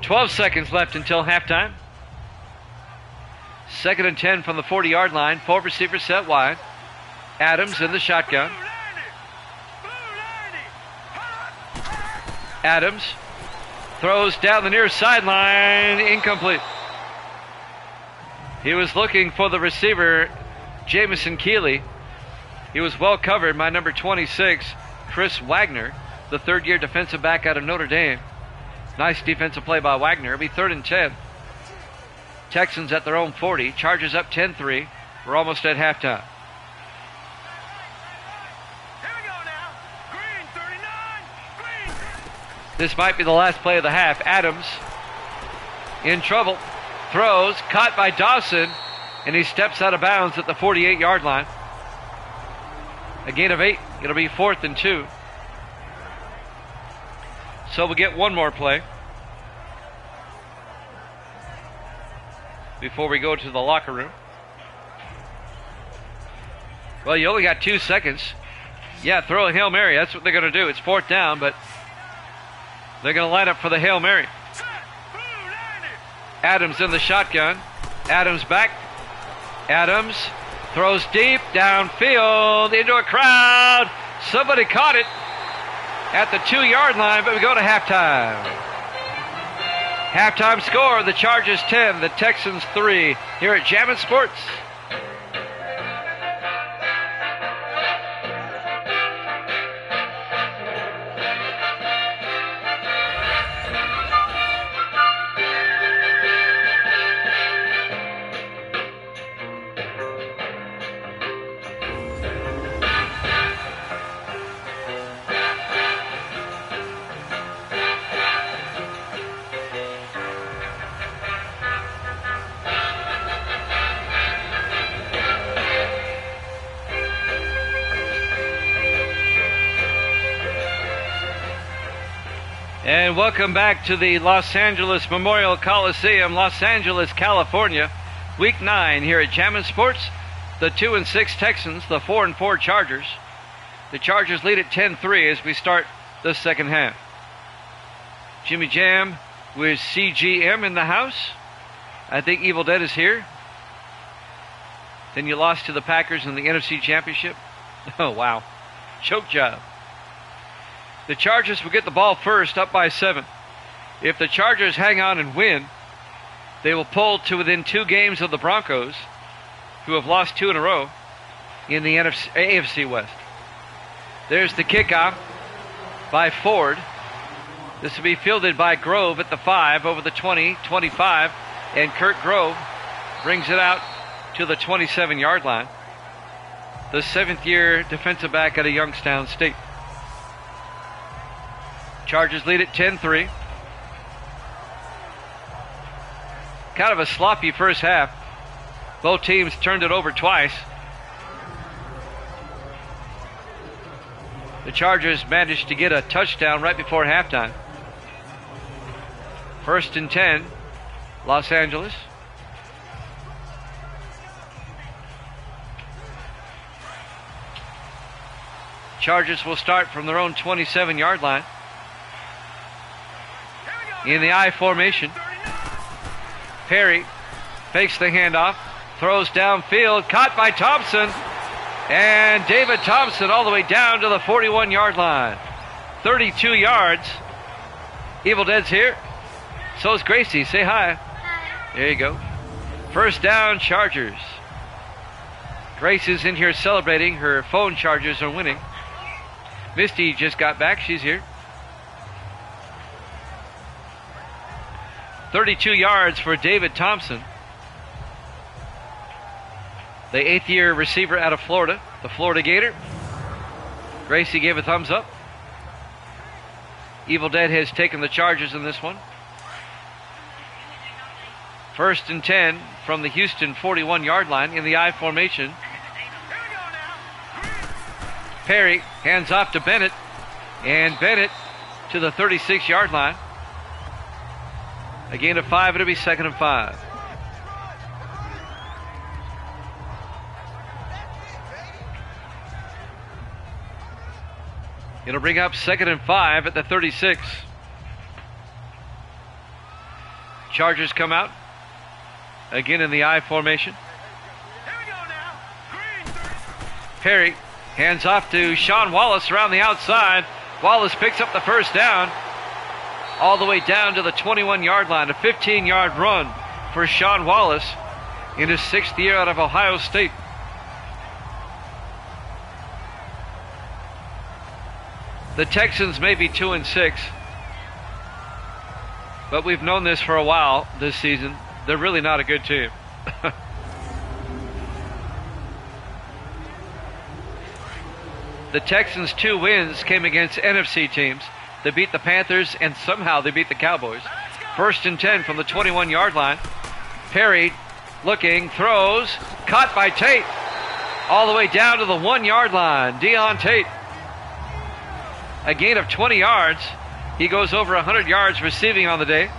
12 seconds left until halftime. 2nd and 10 from the 40-yard line. 4 receivers set wide. Adams in the shotgun. Adams throws down the near sideline. Incomplete. He was looking for the receiver, Jamison Keeley. He was well covered by number 26, Chris Wagner, the 3rd-year defensive back out of Notre Dame. Nice defensive play by Wagner. It'll be 3rd and 10. Texans at their own 40. Chargers up 10-3. We're almost at halftime. Here we go now. Green 39. Green. This might be the last play of the half. Adams in trouble. Throws, caught by Dawson, and he steps out of bounds at the 48-yard line. A gain of 8. It'll be 4th and 2. So we'll get one more play before we go to the locker room. Well, you only got 2 seconds. Yeah, throw a Hail Mary. That's what they're going to do. It's 4th down, but they're going to line up for the Hail Mary. Adams in the shotgun. Adams back. Adams throws deep downfield into a crowd. Somebody caught it at the 2-yard line, but we go to halftime. Halftime score, the Chargers 10, the Texans 3, here at Jammin' Sports. And welcome back to the Los Angeles Memorial Coliseum, Los Angeles, California. Week 9 here at Jammin' Sports. The 2-6 Texans, the 4-4 Chargers. The Chargers lead at 10-3 as we start the second half. Jimmy Jam with CGM in the house. I think Evil Dead is here. Then you lost to the Packers in the NFC Championship. Oh, wow. Choke job. The Chargers will get the ball first, up by 7. If the Chargers hang on and win, they will pull to within 2 games of the Broncos, who have lost 2 in a row in the AFC West. There's the kickoff by Ford. This will be fielded by Grove at the 5 over the 20, 25, and Kurt Grove brings it out to the 27-yard line. The 7th-year defensive back out of Youngstown State. Chargers lead at 10-3. Kind of a sloppy first half. Both teams turned it over twice. The Chargers managed to get a touchdown right before halftime. 1st and 10, Los Angeles. Chargers will start from their own 27-yard line. In the I formation. Perry fakes the handoff, throws downfield, caught by Thompson, and David Thompson all the way down to the 41-yard line. 32 yards. Evil Dead's here. So is Gracie. Say hi. Hi. There you go. First down, Chargers. Gracie's in here celebrating. Her phone Chargers are winning. Misty just got back. She's here. 32 yards for David Thompson. The 8th-year receiver out of Florida, the Florida Gator. Gracie gave a thumbs up. Evil Dead has taken the Chargers in this one. 1st and 10 from the Houston 41-yard line in the I formation. Perry hands off to Bennett, and Bennett to the 36-yard line. A gain of 5, it'll be 2nd and 5. It'll bring up 2nd and 5 at the 36. Chargers come out. Again in the I formation. Perry hands off to Sean Wallace around the outside. Wallace picks up the first down. All the way down to the 21-yard line. A 15-yard run for Sean Wallace in his 6th year out of Ohio State. The Texans may be 2-6, but we've known this for a while this season. They're really not a good team. The Texans' 2 wins came against NFC teams. They beat the Panthers, and somehow they beat the Cowboys. 1st and 10 from the 21-yard line. Perry looking, throws, caught by Tate. All the way down to the 1-yard line. Deon Tate. A gain of 20 yards. He goes over 100 yards receiving on the day.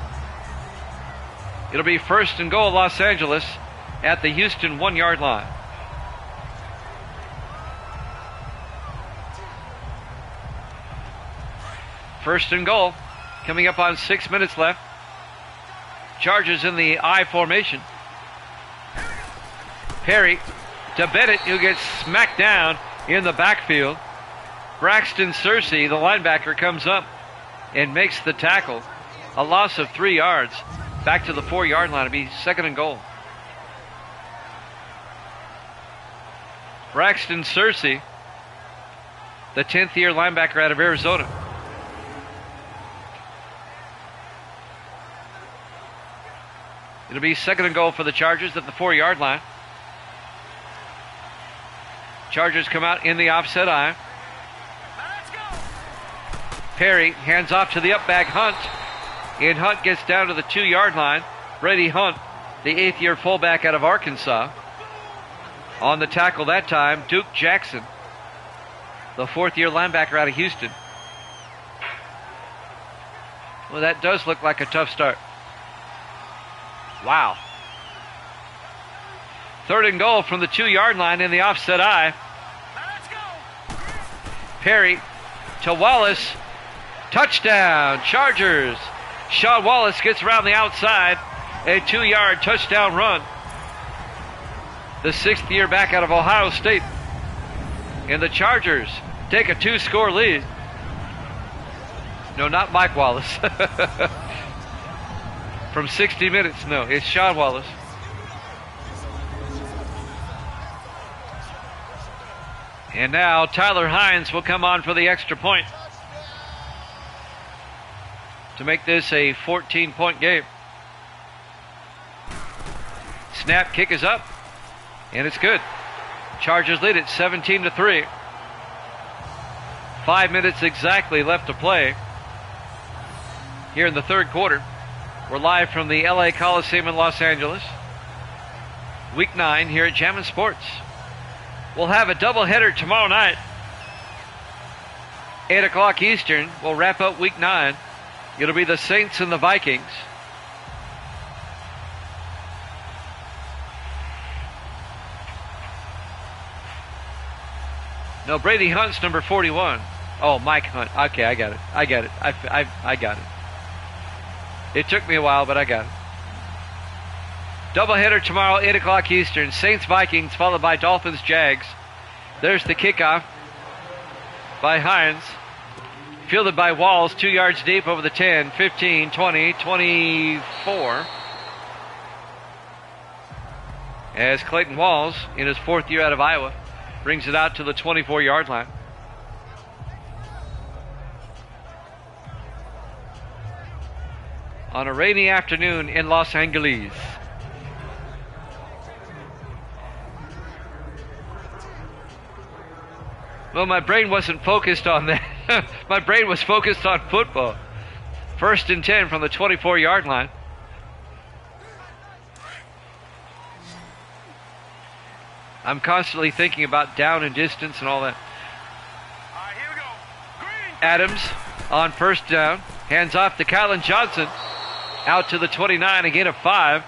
It'll be 1st and goal, Los Angeles, at the Houston 1-yard line. First and goal, coming up on 6 minutes left. Chargers in the I formation. Perry to Bennett, who gets smacked down in the backfield. Braxton Searcy, the linebacker, comes up and makes the tackle. A loss of 3 yards. Back to the 4-yard line. It'll be 2nd and goal. Braxton Searcy, the 10th-year linebacker out of Arizona. It'll be 2nd and goal for the Chargers at the 4-yard line. Chargers come out in the offset I. Perry hands off to the up back Hunt. And Hunt gets down to the 2-yard line. Brady Hunt, the 8th-year fullback out of Arkansas. On the tackle that time, Duke Jackson, the 4th-year linebacker out of Houston. Well, that does look like a tough start. Wow. 3rd and goal from the 2-yard line in the offset eye. Let's go. Perry to Wallace. Touchdown, Chargers. Sean Wallace gets around the outside. A 2-yard touchdown run. The 6th year back out of Ohio State. And the Chargers take a 2-score lead. No, not Mike Wallace. From 60 Minutes, no, it's Sean Wallace. And now Tyler Hines will come on for the extra point to make this a 14-point game. Snap, kick is up, and it's good. Chargers lead it 17-3. 5 minutes exactly left to play here in the 3rd quarter. We're live from the LA Coliseum in Los Angeles. Week 9 here at Jammin' Sports. We'll have a doubleheader tomorrow night. 8 o'clock Eastern. We'll wrap up Week 9. It'll be the Saints and the Vikings. No, Brady Hunt's number 41. Oh, Mike Hunt. Okay, I got it. I got it. It took me a while, but I got it. Doubleheader tomorrow, 8 o'clock Eastern. Saints-Vikings, followed by Dolphins-Jags. There's the kickoff by Hines. Fielded by Walls, 2 yards deep over the 10, 15, 20, 24. As Clayton Walls, in his 4th year out of Iowa, brings it out to the 24-yard line. On a rainy afternoon in Los Angeles. Well, my brain wasn't focused on that. My brain was focused on football. 1st and 10 from the 24-yard line. I'm constantly thinking about down and distance and all that. All right, here we go. Green. Adams on 1st down. Hands off to Kylan Johnson. Out to the 29, again of 5.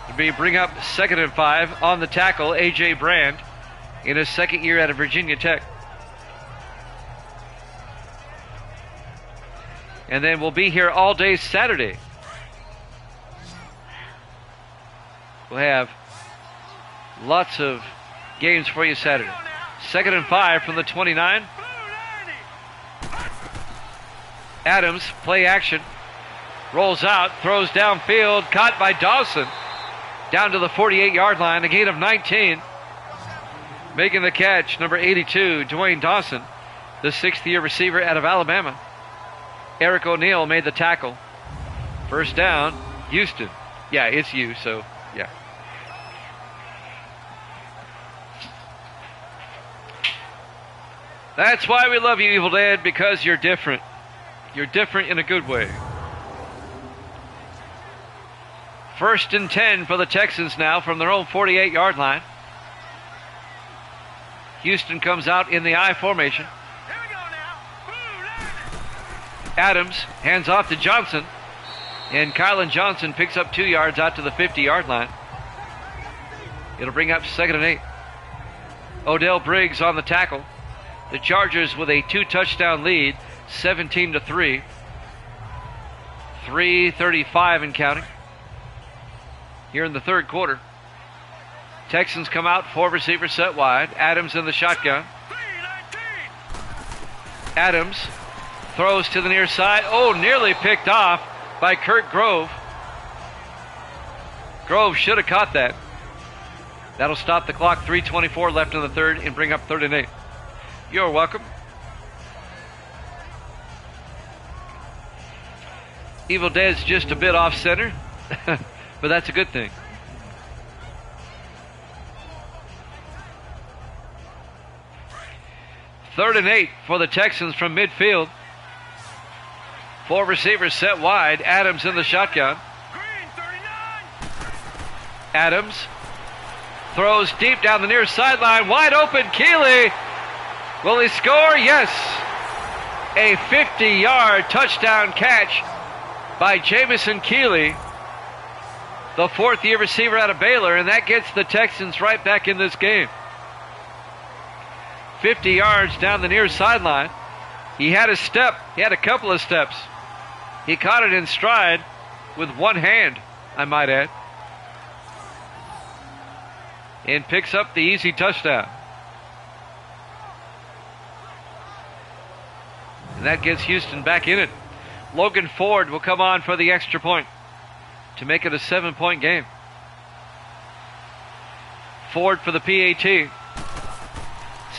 It'll be bring up 2nd and 5 on the tackle, A.J. Brand, in his 2nd year out of Virginia Tech. And then we'll be here all day Saturday. We'll have lots of games for you Saturday. 2nd and 5 from the 29. Adams, play action. Rolls out, throws downfield, caught by Dawson. Down to the 48-yard line, a gain of 19. Making the catch, number 82, Dwayne Dawson, the 6th-year receiver out of Alabama. Eric O'Neal made the tackle. 1st down, Houston. Yeah, it's you, so yeah. That's why we love you, Evil Dead, because you're different. You're different in a good way. 1st and 10 for the Texans now from their own 48-yard line. Houston comes out in the I formation. Here we go now. Adams hands off to Johnson. And Kylan Johnson picks up 2 yards out to the 50-yard line. It'll bring up 2nd and 8. Odell Briggs on the tackle. The Chargers with a 2-touchdown lead, 17-3. 3:35 and counting. Here in the 3rd quarter. Texans come out, 4 receivers set wide. Adams in the shotgun. Adams throws to the near side. Oh, nearly picked off by Kurt Grove. Grove should have caught that. That'll stop the clock. 3:24 left in the 3rd and bring up 3rd and 8. You're welcome. Evil Dead's just a bit off center, but that's a good thing. Third and 8 for the Texans from midfield. 4 receivers set wide. Adams in the shotgun. Adams throws deep down the near sideline. Wide open. Keeley. Will he score? Yes. A 50-yard touchdown catch by Jamison Keeley, the fourth-year receiver out of Baylor, and that gets the Texans right back in this game. 50 yards down the near sideline. He had a step. He had a couple of steps. He caught it in stride with one hand, I might add, and picks up the easy touchdown. And that gets Houston back in it. Logan Ford will come on for the extra point to make it a 7-point game. Ford for the PAT.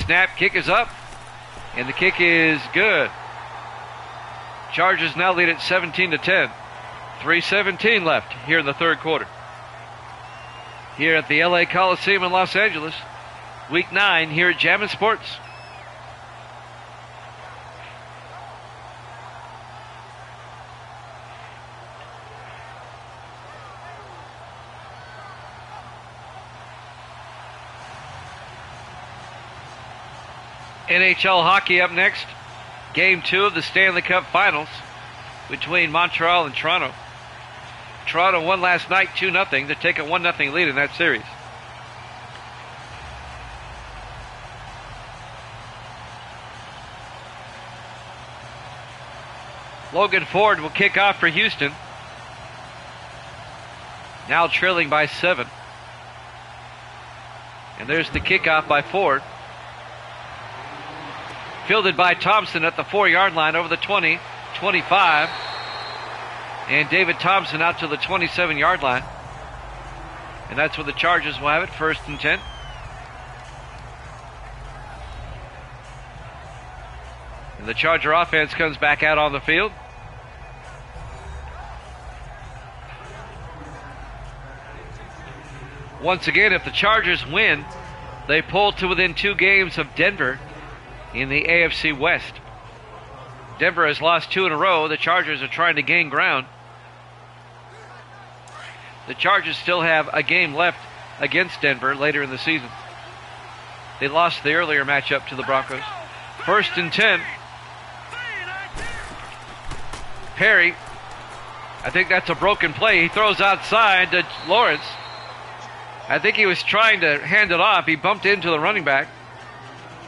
Snap, kick is up, and the kick is good. Chargers now lead at 17-10. 3:17 left here in the third quarter. Here at the LA Coliseum in Los Angeles, Week 9 here at Jammin' Sports. NHL hockey up next. Game 2 of the Stanley Cup Finals between Montreal and Toronto. Toronto won last night 2-0 to take a 1-0 lead in that series. Logan Ford will kick off for Houston. Now trailing by 7. And there's the kickoff by Ford. Fielded by Thompson at the 4-yard line over the 20, 25. And David Thompson out to the 27-yard line. And that's where the Chargers will have it, 1st and 10. And the Charger offense comes back out on the field. Once again, if the Chargers win, they pull to within 2 games of Denver in the AFC West. Denver has lost 2 in a row. The Chargers are trying to gain ground. The Chargers still have a game left against Denver later in the season. They lost the earlier matchup to the Broncos. 1st and 10. Perry. I think that's a broken play. He throws outside to Lawrence. I think he was trying to hand it off. He bumped into the running back,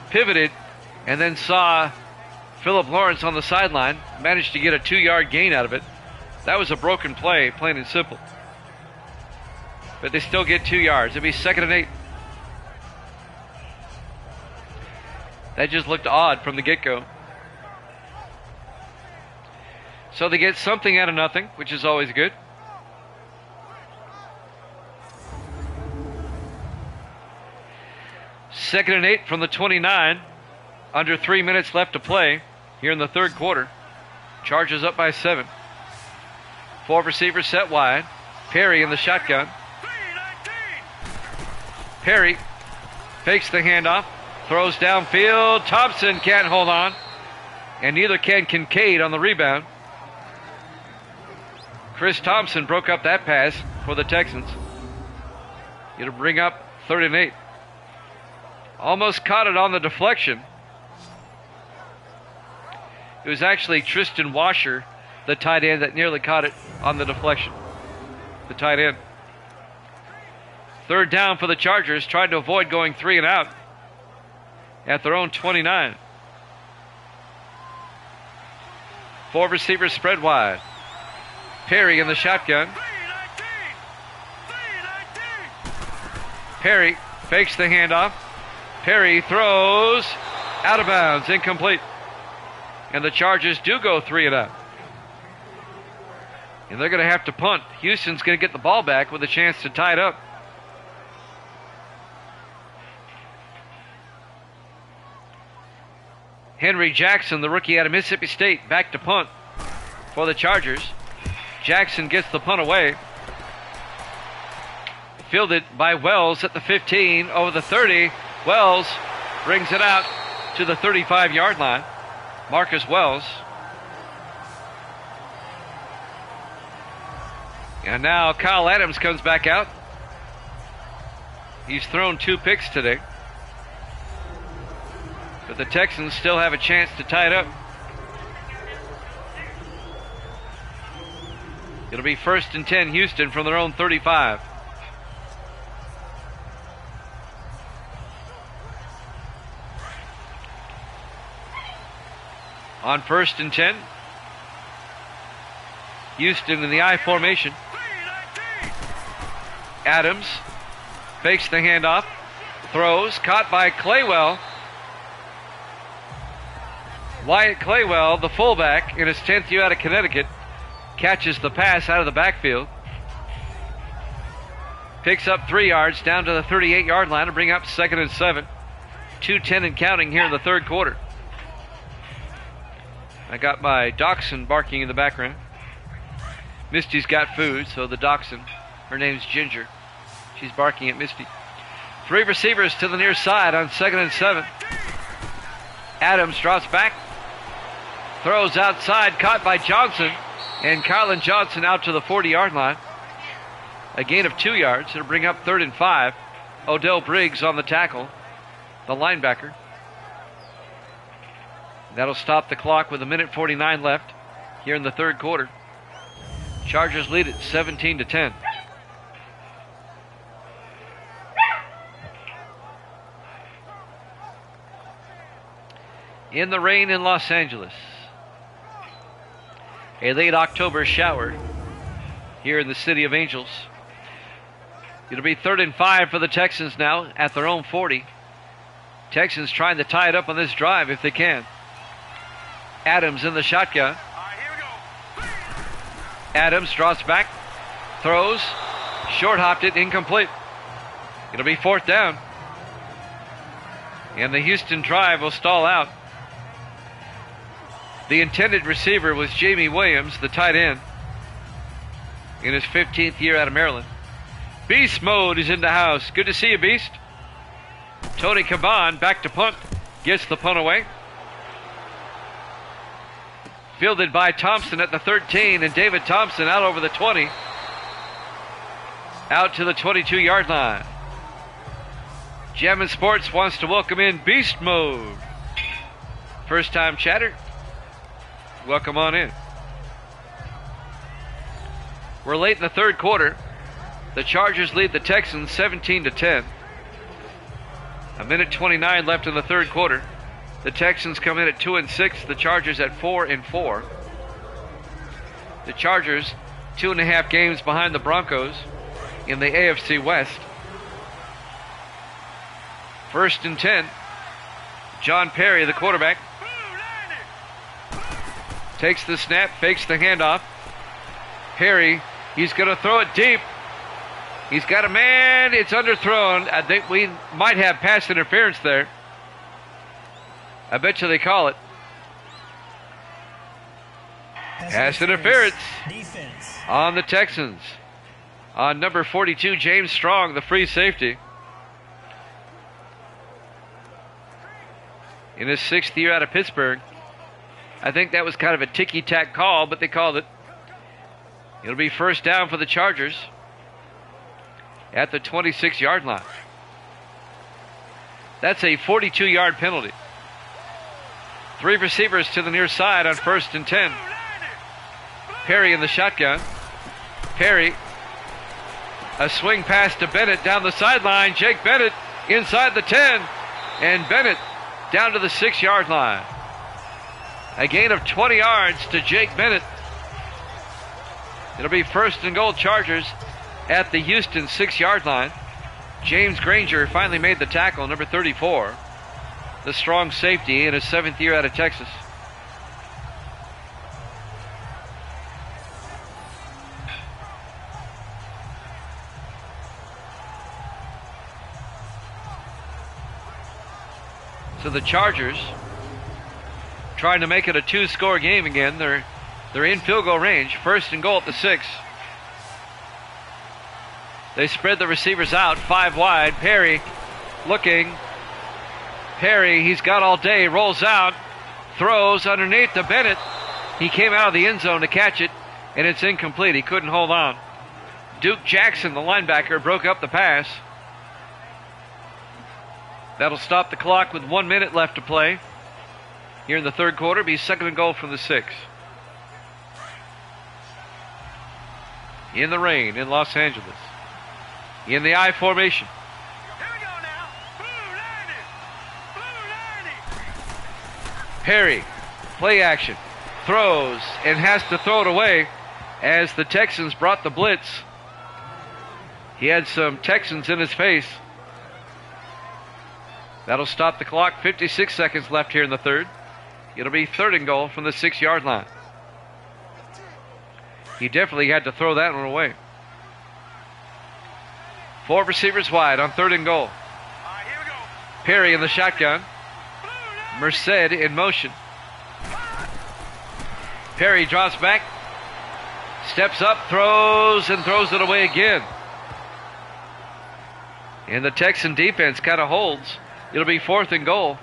pivoted, and then saw Philip Lawrence on the sideline, managed to get a 2-yard gain out of it. That was a broken play, plain and simple. But they still get 2 yards. It'll be 2nd and 8. That just looked odd from the get-go. So they get something out of nothing, which is always good. Second and 8 from the 29. Under 3 minutes left to play here in the third quarter. Chargers up by 7. 4 receivers set wide. Perry in the shotgun. Perry fakes the handoff, throws downfield. Thompson can't hold on, and neither can Kincaid on the rebound. Chris Thompson broke up that pass for the Texans. It'll bring up 3rd and 8. Almost caught it on the deflection. It was actually Tristan Washer, the tight end, that nearly caught it on the deflection. The tight end. 3rd down for the Chargers, trying to avoid going 3 and out at their own 29. 4 receivers spread wide. Perry in the shotgun. Perry fakes the handoff. Perry throws out of bounds, incomplete. And the Chargers do go 3 and out. And they're going to have to punt. Houston's going to get the ball back with a chance to tie it up. Henry Jackson, the rookie out of Mississippi State, back to punt for the Chargers. Jackson gets the punt away. Fielded by Wells at the 15, over the 30. Wells brings it out to the 35-yard line. Marcus Wells. And now Kyle Adams comes back out. He's thrown 2 picks today. But the Texans still have a chance to tie it up. It'll be 1st and 10 Houston from their own 35. On 1st and 10, Houston in the I formation. Adams fakes the handoff, throws, caught by Claywell. Wyatt Claywell, the fullback, in his 10th year out of Connecticut, catches the pass out of the backfield. Picks up 3 yards down to the 38-yard line to bring up 2nd and 7. 2:10 and counting here in the third quarter. I got my dachshund barking in the background. Misty's got food, so the dachshund, her name's Ginger. She's barking at Misty. 3 receivers to the near side on 2nd and 7. Adams drops back, throws outside, caught by Johnson, and Kylan Johnson out to the 40-yard line. A gain of 2 yards. It'll bring up 3rd and 5. Odell Briggs on the tackle, the linebacker. That'll stop the clock with 1:49 left here in the third quarter. Chargers lead it 17-10. In the rain in Los Angeles. A late October shower here in the City of Angels. It'll be 3rd and 5 for the Texans now at their own 40. Texans trying to tie it up on this drive if they can. Adams in the shotgun. Adams drops back, throws, short hopped it, incomplete. It'll be 4th down. And the Houston drive will stall out. The intended receiver was Jamie Williams, the tight end, in his 15th year out of Maryland. Beast mode is in the house. Good to see you, Beast. Tony Caban back to punt. Gets the punt away. Fielded by Thompson at the 13, and David Thompson out over the 20. Out to the 22-yard line. Jammin' Sports wants to welcome in Beast Mode. First time chatter, welcome on in. We're late in the third quarter. The Chargers lead the Texans 17-10. 1:29 left in the third quarter. The Texans come in at 2-6. The Chargers at 4-4. The Chargers 2.5 games behind the Broncos in the AFC West. 1st and 10. John Perry, the quarterback, takes the snap, fakes the handoff. Perry, he's going to throw it deep. He's got a man. It's underthrown. I think we might have pass interference there. I bet you they call it. Pass interference Defense. on the Texans. On number 42, James Strong, the free safety. In his 6th year out of Pittsburgh. I think that was kind of a ticky-tack call, but they called it. It'll be 1st down for the Chargers at the 26-yard line. That's a 42-yard penalty. 3 receivers to the near side on 1st and 10. Perry in the shotgun. Perry, a swing pass to Bennett down the sideline. Jake Bennett inside the 10, and Bennett down to the 6-yard line. A gain of 20 yards to Jake Bennett. It'll be 1st and goal Chargers at the Houston 6-yard line. James Granger finally made the tackle, number 34. The strong safety in his 7th year out of Texas. So the Chargers trying to make it a 2-score game again. They're in field goal range. 1st and goal at the 6. They spread the receivers out 5 wide. Perry looking. Perry, he's got all day, rolls out, throws underneath to Bennett. He came out of the end zone to catch it, and it's incomplete. He couldn't hold on. Duke Jackson, the linebacker, broke up the pass. That'll stop the clock with 1 minute left to play. Here in the third quarter, be 2nd and goal from the 6. in the rain in Los Angeles. In the I formation. Here we go now. Blue 90. Blue 90. Perry, play action, throws and has to throw it away as the Texans brought the blitz. He had some Texans in his face. That'll stop the clock. 56 seconds left here in the third. It'll be 3rd and goal from the 6-yard line. He definitely had to throw that one away. 4 receivers wide on 3rd and goal. All right, here we go. Perry in the shotgun. Blue 90. Merced in motion. Perry drops back, steps up, throws, and throws it away again. And the Texan defense kind of holds. It'll be 4th and goal.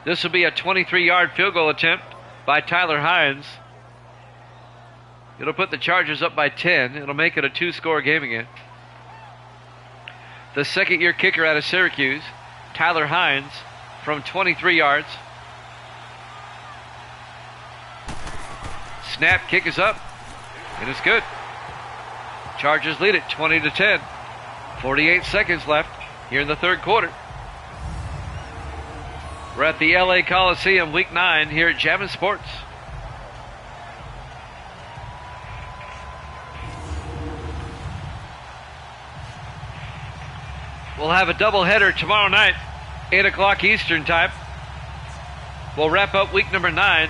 This will be a 23-yard field goal attempt by Tyler Hines. It'll put the Chargers up by 10. It'll make it a 2-score game again. The second-year kicker out of Syracuse, Tyler Hines, from 23 yards. Snap, kick is up, and it's good. Chargers lead it 20-10. 48 seconds left here in the third quarter. We're at the LA Coliseum, Week 9 here at Jammin' Sports. We'll have a doubleheader tomorrow night, 8 o'clock Eastern time. We'll wrap up week number 9.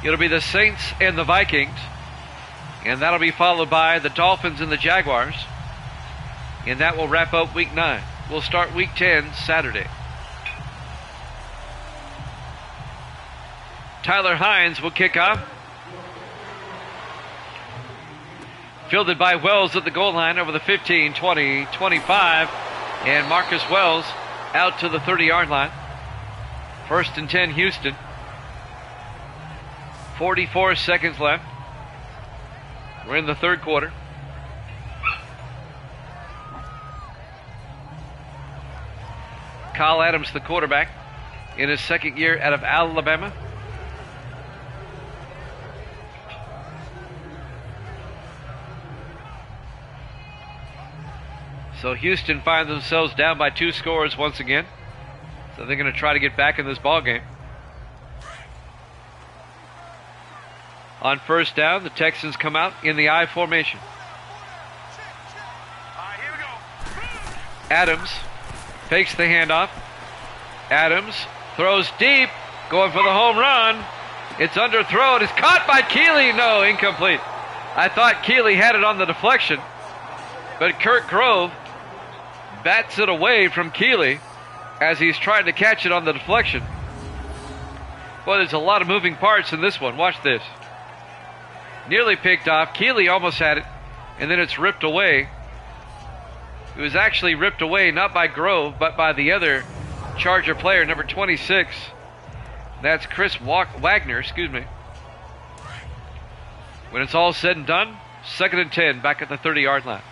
It'll be the Saints and the Vikings. And that'll be followed by the Dolphins and the Jaguars. And that will wrap up week 9. We'll start week 10 Saturday. Tyler Hines will kick off. Fielded by Wells at the goal line over the 15, 20, 25. And Marcus Wells out to the 30-yard line. 1st and 10 Houston. 44 seconds left. We're in the third quarter. Kyle Adams, the quarterback, in his second year out of Alabama. So Houston finds themselves down by 2 scores once again. So they're going to try to get back in this ball game. On first down, the Texans come out in the I formation. All right, here we go. Adams fakes the handoff. Adams throws deep, going for the home run. It's underthrown. It's caught by Keeley. No, incomplete. I thought Keeley had it on the deflection, but Kurt Grove bats it away from Keeley as he's trying to catch it on the deflection. Boy, there's a lot of moving parts in this one. Watch this. Nearly picked off. Keeley almost had it, and then it's ripped away. It was actually ripped away not by Grove, but by the other Charger player, number 26. That's Chris Wagner, excuse me. When it's all said and done, 2nd and 10, back at the 30-yard line.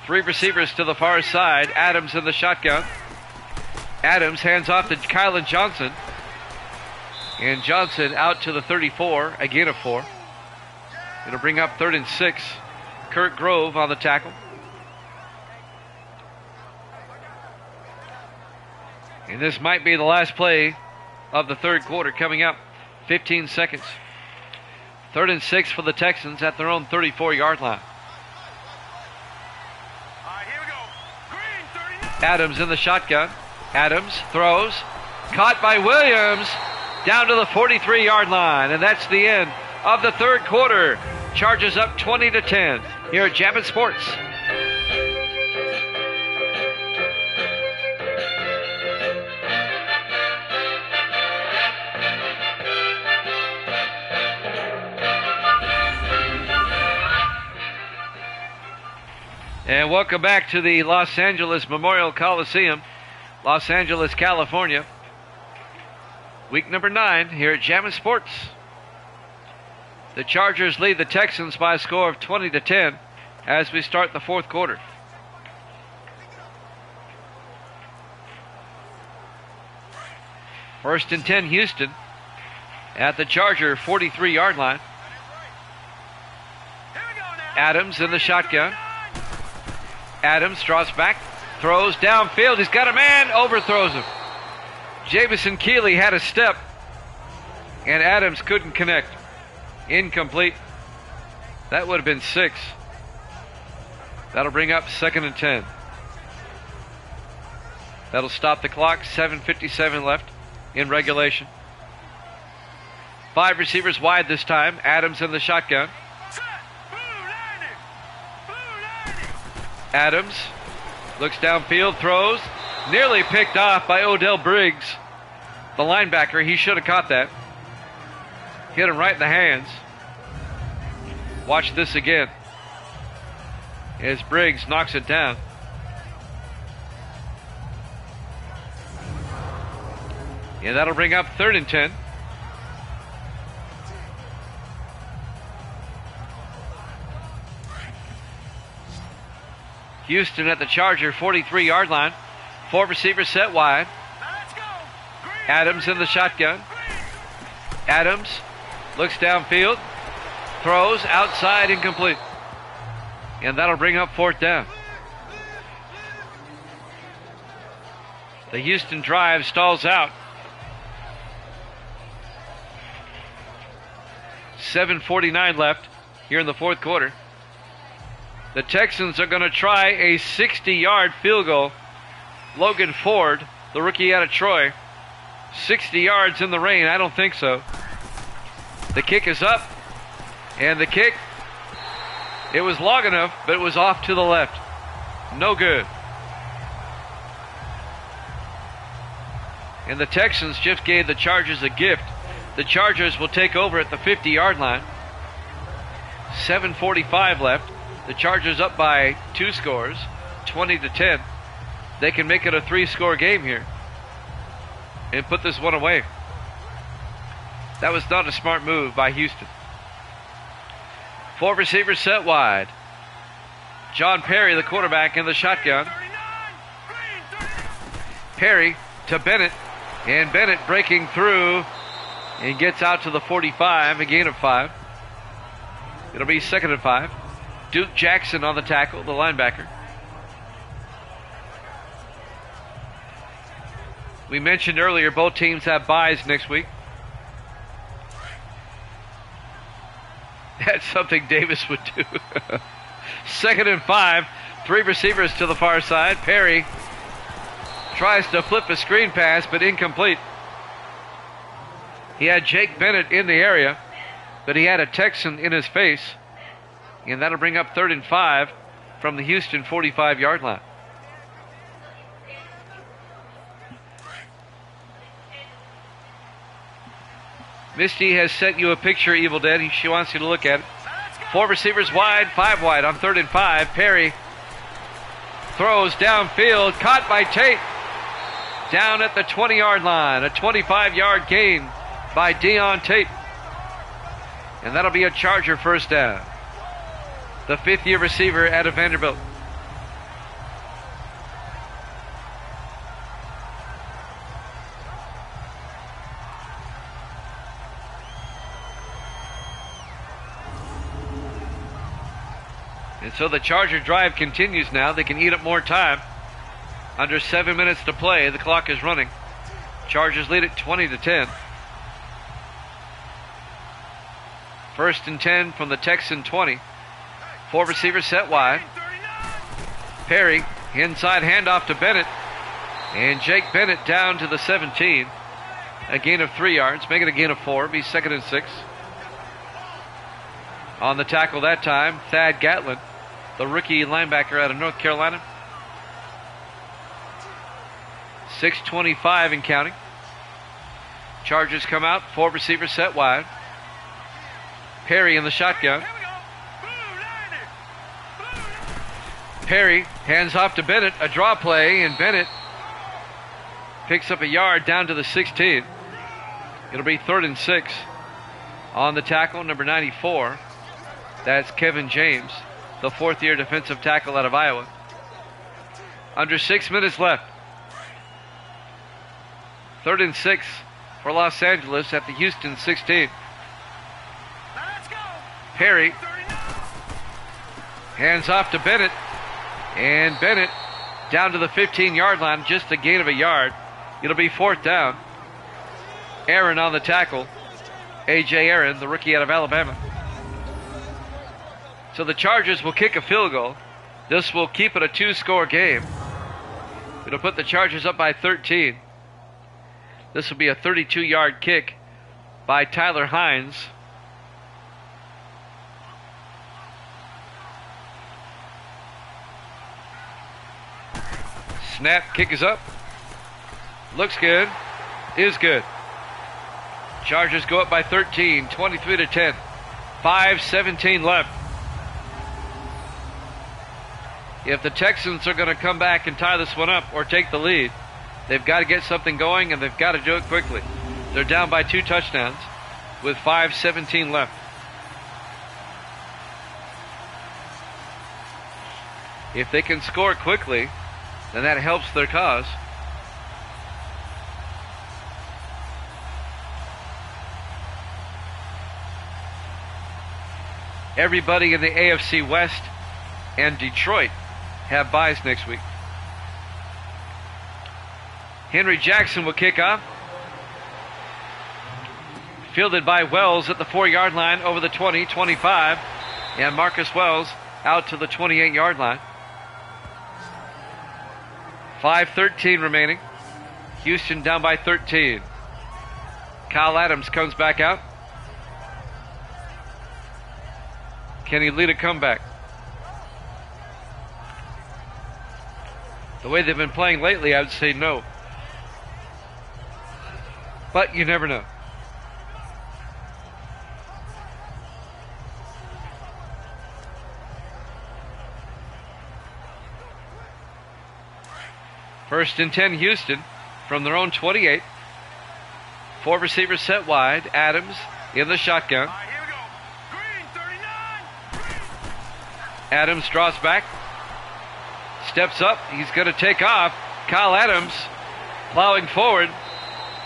3 receivers to the far side. Adams in the shotgun. Adams hands off to Kylan Johnson. And Johnson out to the 34, again a 4. It'll bring up 3rd and 6. Kurt Grove on the tackle. And this might be the last play of the third quarter coming up. 15 seconds. 3rd and 6 for the Texans at their own 34-yard line. All right, here we go. Green 39. Adams in the shotgun. Adams throws. Caught by Williams. Down to the 43-yard line. And that's the end of the third quarter. Chargers up 20-10 here at Jammin' Sports. And welcome back to the Los Angeles Memorial Coliseum, Los Angeles, California. Week number 9 here at Jammin' Sports. The Chargers lead the Texans by a score of 20-10 as we start the fourth quarter. First and 10 Houston at the Charger 43-yard line. Adams in the shotgun. Adams draws back, throws downfield. He's got a man, overthrows him. Jamison Keeley had a step, and Adams couldn't connect. Incomplete. That would have been 6. That'll bring up 2nd and 10. That'll stop the clock. 7:57 left in regulation. 5 receivers wide this time. Adams in the shotgun. Adams looks downfield, throws. Nearly picked off by Odell Briggs, the linebacker. He should have caught that. Hit him right in the hands. Watch this again as Briggs knocks it down. And that'll bring up 3rd and 10. Houston at the Charger 43-yard line. 4 receivers set wide. Adams in the shotgun. Adams looks downfield, throws outside, incomplete. And that'll bring up 4th down. The Houston drive stalls out. 7:49 left here in the 4th quarter. The Texans are going to try a 60-yard field goal. Logan Ford, the rookie out of Troy, 60 yards in the rain. I don't think so. The kick is up, and the kick, it was long enough, but it was off to the left. No good. And the Texans just gave the Chargers a gift. The Chargers will take over at the 50-yard line. 7:45 left. The Chargers up by 2 scores, 20-10. They can make it a 3-score game here and put this one away. That was not a smart move by Houston. 4 receivers set wide. John Perry, the quarterback, in the shotgun. Perry to Bennett, and Bennett breaking through and gets out to the 45, a gain of 5. It'll be 2nd and 5. Duke Jackson on the tackle, the linebacker. We mentioned earlier both teams have byes next week. That's something Davis would do. 2nd and 5. 3 receivers to the far side. Perry tries to flip a screen pass, but incomplete. He had Jake Bennett in the area, but he had a Texan in his face. And that'll bring up 3rd and 5 from the Houston 45-yard line. Misty has sent you a picture, Evil Dead. She wants you to look at it. 4 receivers wide, 5 wide on 3rd and 5. Perry throws downfield, caught by Tate. Down at the 20-yard line. A 25-yard gain by Deon Tate. And that'll be a Charger 1st down. The 5th-year receiver out of Vanderbilt. And so the Charger drive continues now. They can eat up more time. Under 7 minutes to play. The clock is running. Chargers lead it 20-10. 1st and 10 from the Texan 20. 4 receivers set wide. Perry, inside handoff to Bennett. And Jake Bennett down to the 17. A gain of 3 yards, make it a gain of 4. Be 2nd and 6. On the tackle that time, Thad Gatlin, the rookie linebacker out of North Carolina. 6:25 and counting. Chargers come out, 4 receivers set wide. Perry in the shotgun. Perry hands off to Bennett, a draw play, and Bennett picks up a yard down to the 16. It'll be 3rd and 6. On the tackle, number 94. That's Kevin James, the 4th-year defensive tackle out of Iowa. Under 6 minutes left. 3rd and 6 for Los Angeles at the Houston 16. Perry Hands off to Bennett. And Bennett down to the 15-yard line, just a gain of a yard. It'll be 4th down. Aaron on the tackle. A.J. Aaron, the rookie out of Alabama. So the Chargers will kick a field goal. This will keep it a 2-score game. It'll put the Chargers up by 13. This will be a 32-yard kick by Tyler Hines. Snap, kick is up. Looks good. Is good. Chargers go up by 13, 23-10. 5:17 left. If the Texans are going to come back and tie this one up or take the lead, they've got to get something going, and they've got to do it quickly. They're down by 2 touchdowns with 5:17 left. If they can score quickly, then that helps their cause. Everybody in the AFC West and Detroit have byes next week. Henry Jackson will kick off. Fielded by Wells at the 4-yard line over the 20, 25. And Marcus Wells out to the 28-yard line. 5:13 remaining. Houston down by 13. Kyle Adams comes back out. Can he lead a comeback? The way they've been playing lately, I would say no. But you never know. First and 10 Houston from their own 28. 4 receivers set wide. Adams in the shotgun. All right, here we go. Green 39. Adams draws back. Steps up. He's going to take off. Kyle Adams plowing forward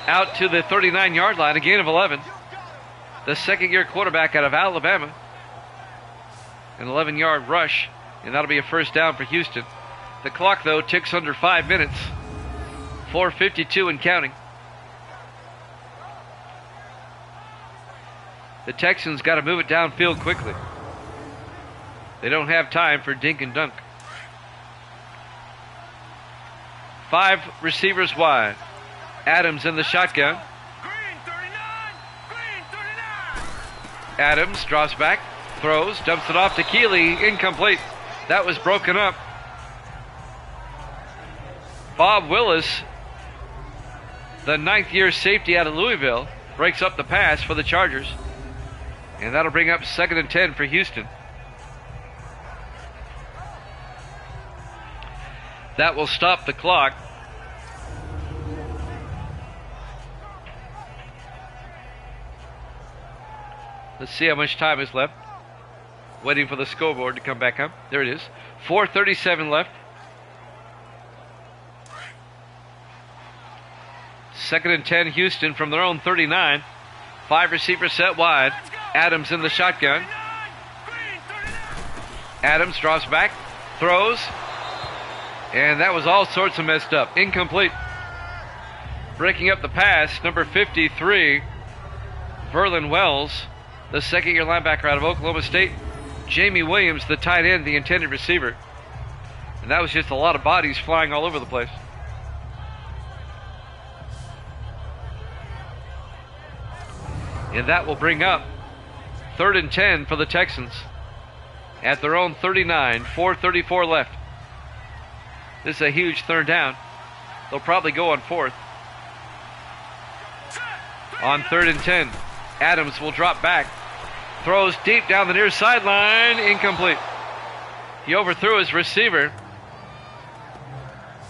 out to the 39-yard line. A gain of 11. The second-year quarterback out of Alabama. An 11-yard rush. And that'll be a first down for Houston. The clock, though, ticks under 5 minutes. 4:52 and counting. The Texans got to move it downfield quickly. They don't have time for dink and dunk. 5 receivers wide. Adams in the shotgun. Green 39. Green 39. Adams draws back, throws, dumps it off to Keeley. Incomplete. That was broken up. Bob Willis, the 9th-year safety out of Louisville, breaks up the pass for the Chargers. And that'll bring up 2nd and 10 for Houston. That will stop the clock. Let's see how much time is left. Waiting for the scoreboard to come back up. There it is. 4:37 left. 2nd and 10 Houston from their own 39. 5 receivers set wide. Adams in the shotgun. Adams draws back, throws, and that was all sorts of messed up. Incomplete. Breaking up the pass, number 53, Verlin Wells, the second-year linebacker out of Oklahoma State. Jamie Williams, the tight end, the intended receiver. And that was just a lot of bodies flying all over the place. And that will bring up 3rd and 10 for the Texans at their own 39. 4:34 left. This is a huge 3rd down. They'll probably go on 4th. On 3rd and 10, Adams will drop back. Throws deep down the near sideline. Incomplete. He overthrew his receiver.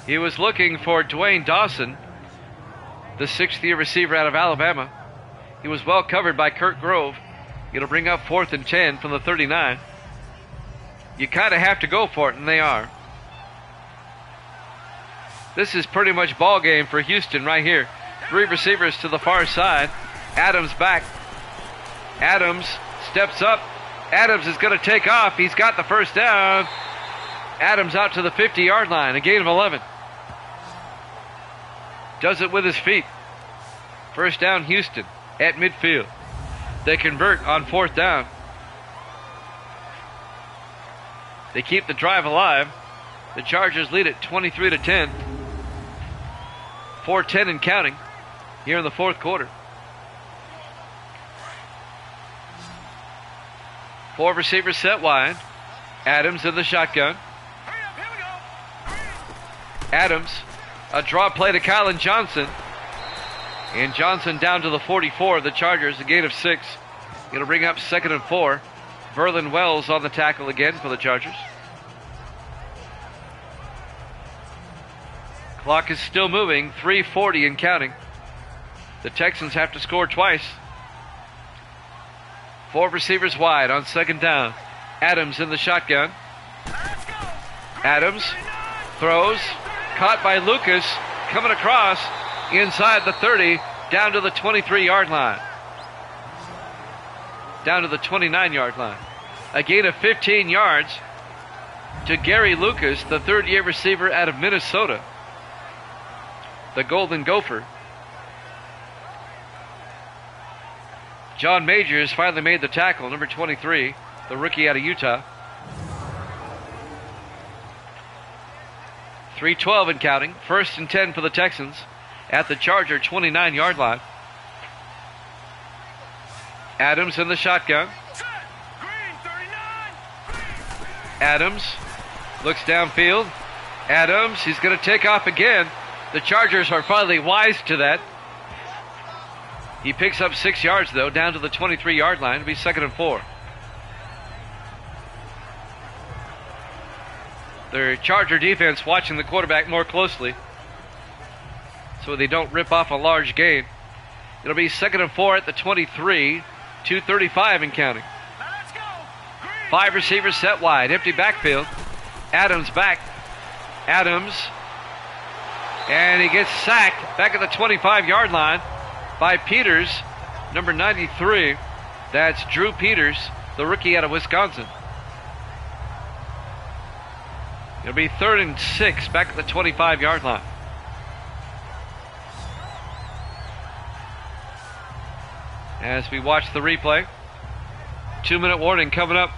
He was looking for Dwayne Dawson, the 6th-year receiver out of Alabama. He was well covered by Kurt Grove. It'll bring up 4th and 10 from the 39. You kind of have to go for it, and they are. This is pretty much ball game for Houston right here. 3 receivers to the far side. Adams back. Adams steps up Adams is going to take off. He's got the first down. Adams out to the 50-yard line, a gain of 11. Does it with his feet. First down, Houston at midfield. They convert on fourth down. They keep the drive alive. The Chargers lead it 23-10. 4:10 and counting here in the fourth quarter. 4 receivers set wide. Adams in the shotgun. Hurry up, here we go. Adams, a draw play to Kylan Johnson. And Johnson down to the 44. The Chargers, a gain of 6. It'll bring up 2nd and 4. Verlin Wells on the tackle again for the Chargers. Clock is still moving, 3:40 and counting. The Texans have to score twice. 4 receivers wide on 2nd down. Adams in the shotgun. Let's go. Adams throws, caught by Lucas, coming across inside the 30, down to the 23-yard line. Down to the 29-yard line. A gain of 15 yards to Gary Lucas, the third-year receiver out of Minnesota. The Golden Gopher. John Majors finally made the tackle, number 23, the rookie out of Utah. 3:12 and counting. 1st and 10 for the Texans at the Charger 29-yard line. Adams in the shotgun. Set. Green 39. Adams looks downfield. Adams, he's going to take off again. The Chargers are finally wise to that. He picks up 6 yards, though, down to the 23-yard line. It'll be 2nd and 4. The Charger defense watching the quarterback more closely so they don't rip off a large gain. It'll be 2nd and 4 at the 23, 2:35 and counting. Let's go. Green. 5 receivers set wide, empty backfield. Adams back. Adams. And he gets sacked back at the 25-yard line by Peters, number 93. That's Drew Peters, the rookie out of Wisconsin. It'll be 3rd and 6 back at the 25-yard line. As we watch the replay, 2-minute warning coming up.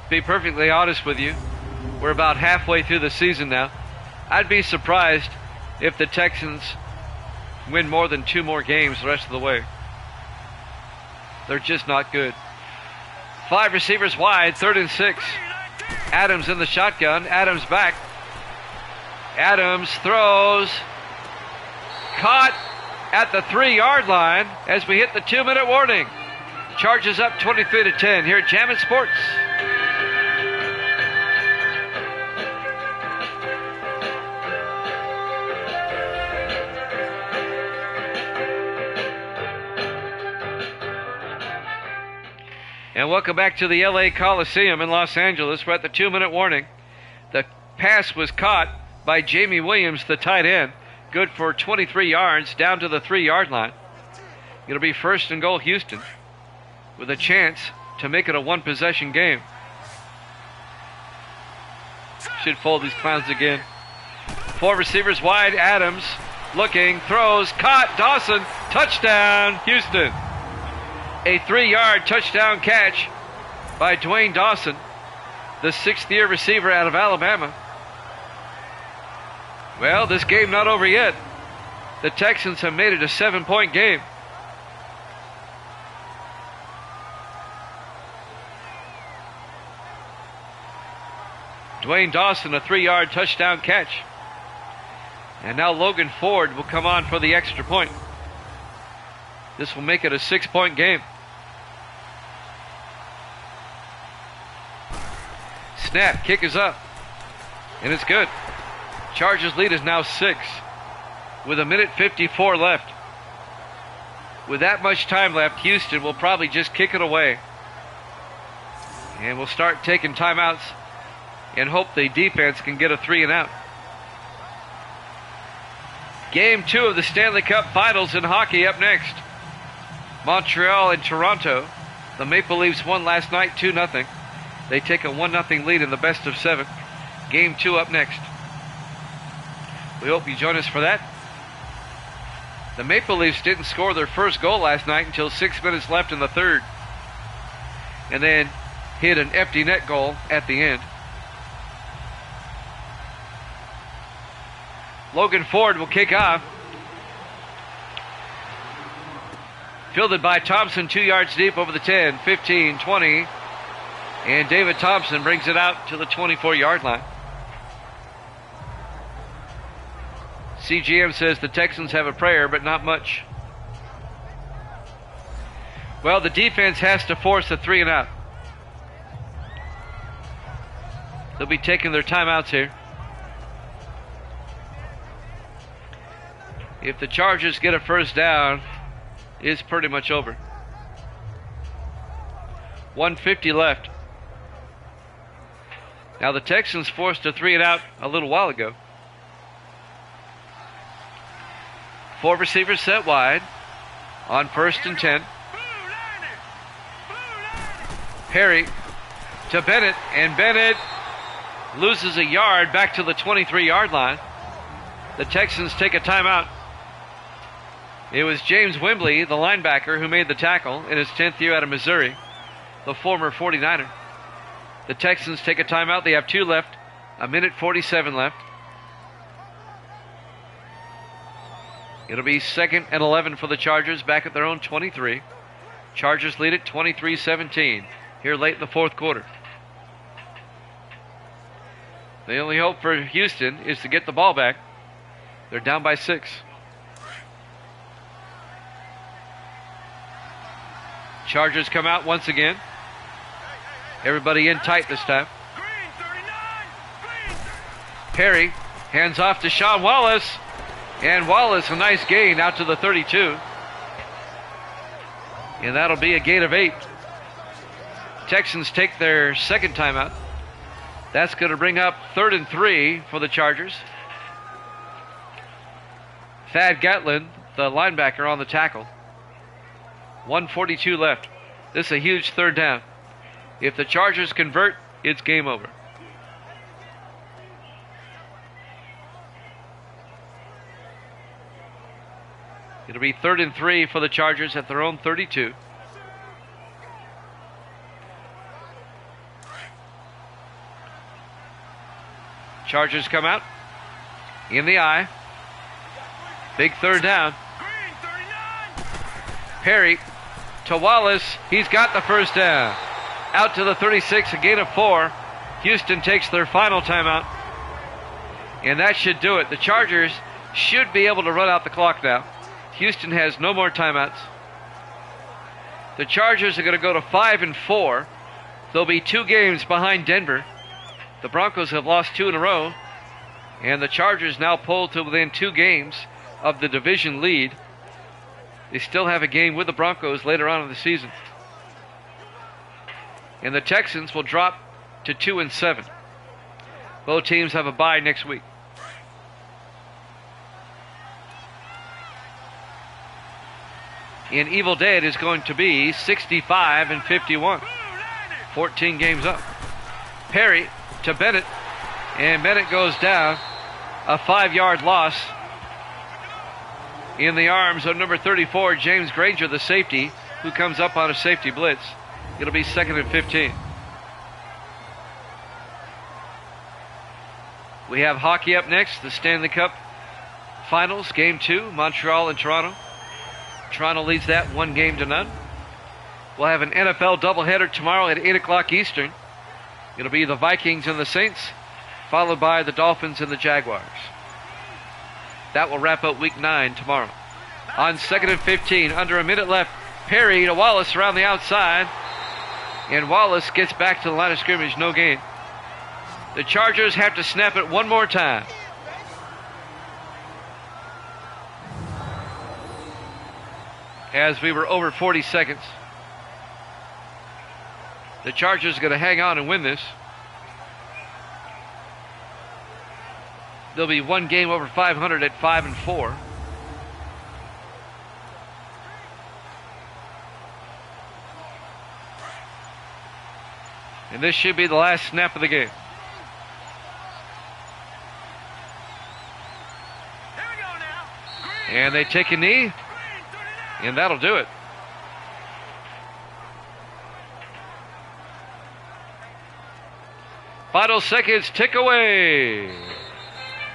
To be perfectly honest with you, we're about halfway through the season now. I'd be surprised if the Texans win more than 2 more games the rest of the way. They're just not good. 5 receivers wide, 3rd and 6. Adams in the shotgun. Adams back. Adams throws. Caught at the 3-yard line as we hit the 2-minute warning. Charges up 23-10 here at Jammin' Sports. And welcome back to the LA Coliseum in Los Angeles. We're at the 2-minute warning. The pass was caught by Jamie Williams, the tight end. Good for 23 yards down to the 3-yard line. It'll be 1st and goal Houston with a chance to make it a 1-possession game. Should fold these clowns again. 4 receivers wide. Adams looking, throws, caught. Dawson, touchdown, Houston. A 3-yard touchdown catch by Dwayne Dawson, the 6th-year receiver out of Alabama. Well, this game not over yet. The Texans have made it a 7-point game. Dwayne Dawson, a 3-yard touchdown catch. And now Logan Ford will come on for the extra point. This will make it a 6-point game. Snap, kick is up, and it's good. Chargers lead is now 6 with 1:54 left. With that much time left, Houston will probably just kick it away. And we'll start taking timeouts and hope the defense can get a 3 and out. Game 2 of the Stanley Cup Finals in hockey up next. Montreal and Toronto. The Maple Leafs won last night 2-0. They take a 1-0 lead in the best of 7. Game 2 up next. We hope you join us for that. The Maple Leafs didn't score their first goal last night until 6 minutes left in the third. And then hit an empty net goal at the end. Logan Ford will kick off. Fielded by Thompson, 2 yards deep over the 10, 15, 20. And David Thompson brings it out to the 24-yard line. CGM says the Texans have a prayer, but not much. Well, the defense has to force a 3 and out. They'll be taking their timeouts here. If the Chargers get a first down, it's pretty much over. 1:50 left. Now the Texans forced a 3 and out a little while ago. 4 receivers set wide on 1st and 10. Perry to Bennett, and Bennett loses a yard back to the 23-yard line. The Texans take a timeout. It was James Wembley, the linebacker, who made the tackle in his 10th year out of Missouri, the former 49er. The Texans take a timeout. They have 2 left, 1:47 left. It'll be 2nd and 11 for the Chargers back at their own 23. Chargers lead it 23-17 here late in the 4th quarter. The only hope for Houston is to get the ball back. They're down by 6. Chargers come out once again. Everybody in tight this time. Perry hands off to Sean Wallace. And Wallace, a nice gain out to the 32. And that'll be a gain of 8. Texans take their 2nd timeout. That's going to bring up 3rd and 3 for the Chargers. Thad Gatlin, the linebacker, on the tackle. 1:42 left. This is a huge 3rd down. If the Chargers convert, it's game over. It'll be 3rd and 3 for the Chargers at their own 32. Chargers come out. In the eye. Big 3rd down. Perry to Wallace. He's got the first down. Out to the 36, a gain of 4. Houston takes their final timeout. And that should do it. The Chargers should be able to run out the clock now. Houston has no more timeouts. The Chargers are going to go to 5-4. They'll be 2 games behind Denver. The Broncos have lost 2 in a row. And the Chargers now pull to within 2 games of the division lead. They still have a game with the Broncos later on in the season. And the Texans will drop to 2-7. Both teams have a bye next week. And Evil Dead is going to be 65-51. 14 games up. Perry to Bennett. And Bennett goes down. A 5-yard loss in the arms of number 34, James Granger, the safety, who comes up on a safety blitz. It'll be 2nd and 15. We have hockey up next, the Stanley Cup Finals, Game 2, Montreal and Toronto. Toronto leads that 1-0. We'll have an NFL doubleheader tomorrow at 8 o'clock Eastern. It'll be the Vikings and the Saints, followed by the Dolphins and the Jaguars. That will wrap up Week 9 tomorrow. On 2nd and 15, under a minute left, Perry to Wallace around the outside. And Wallace gets back to the line of scrimmage, no gain. The Chargers have to snap it one more time. As we were over 40 seconds. The Chargers are going to hang on and win this. They'll be one game over 500 at 5-4. And this should be the last snap of the game. Here we go now. And they take a knee, Green 39. and that'll do it. Final seconds tick away.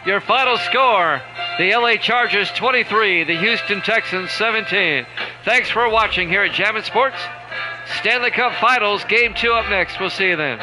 Your final score, the LA Chargers 23, the Houston Texans 17. Thanks for watching here at Jammin' Sports. Stanley Cup Finals, Game 2 up next. We'll see you then.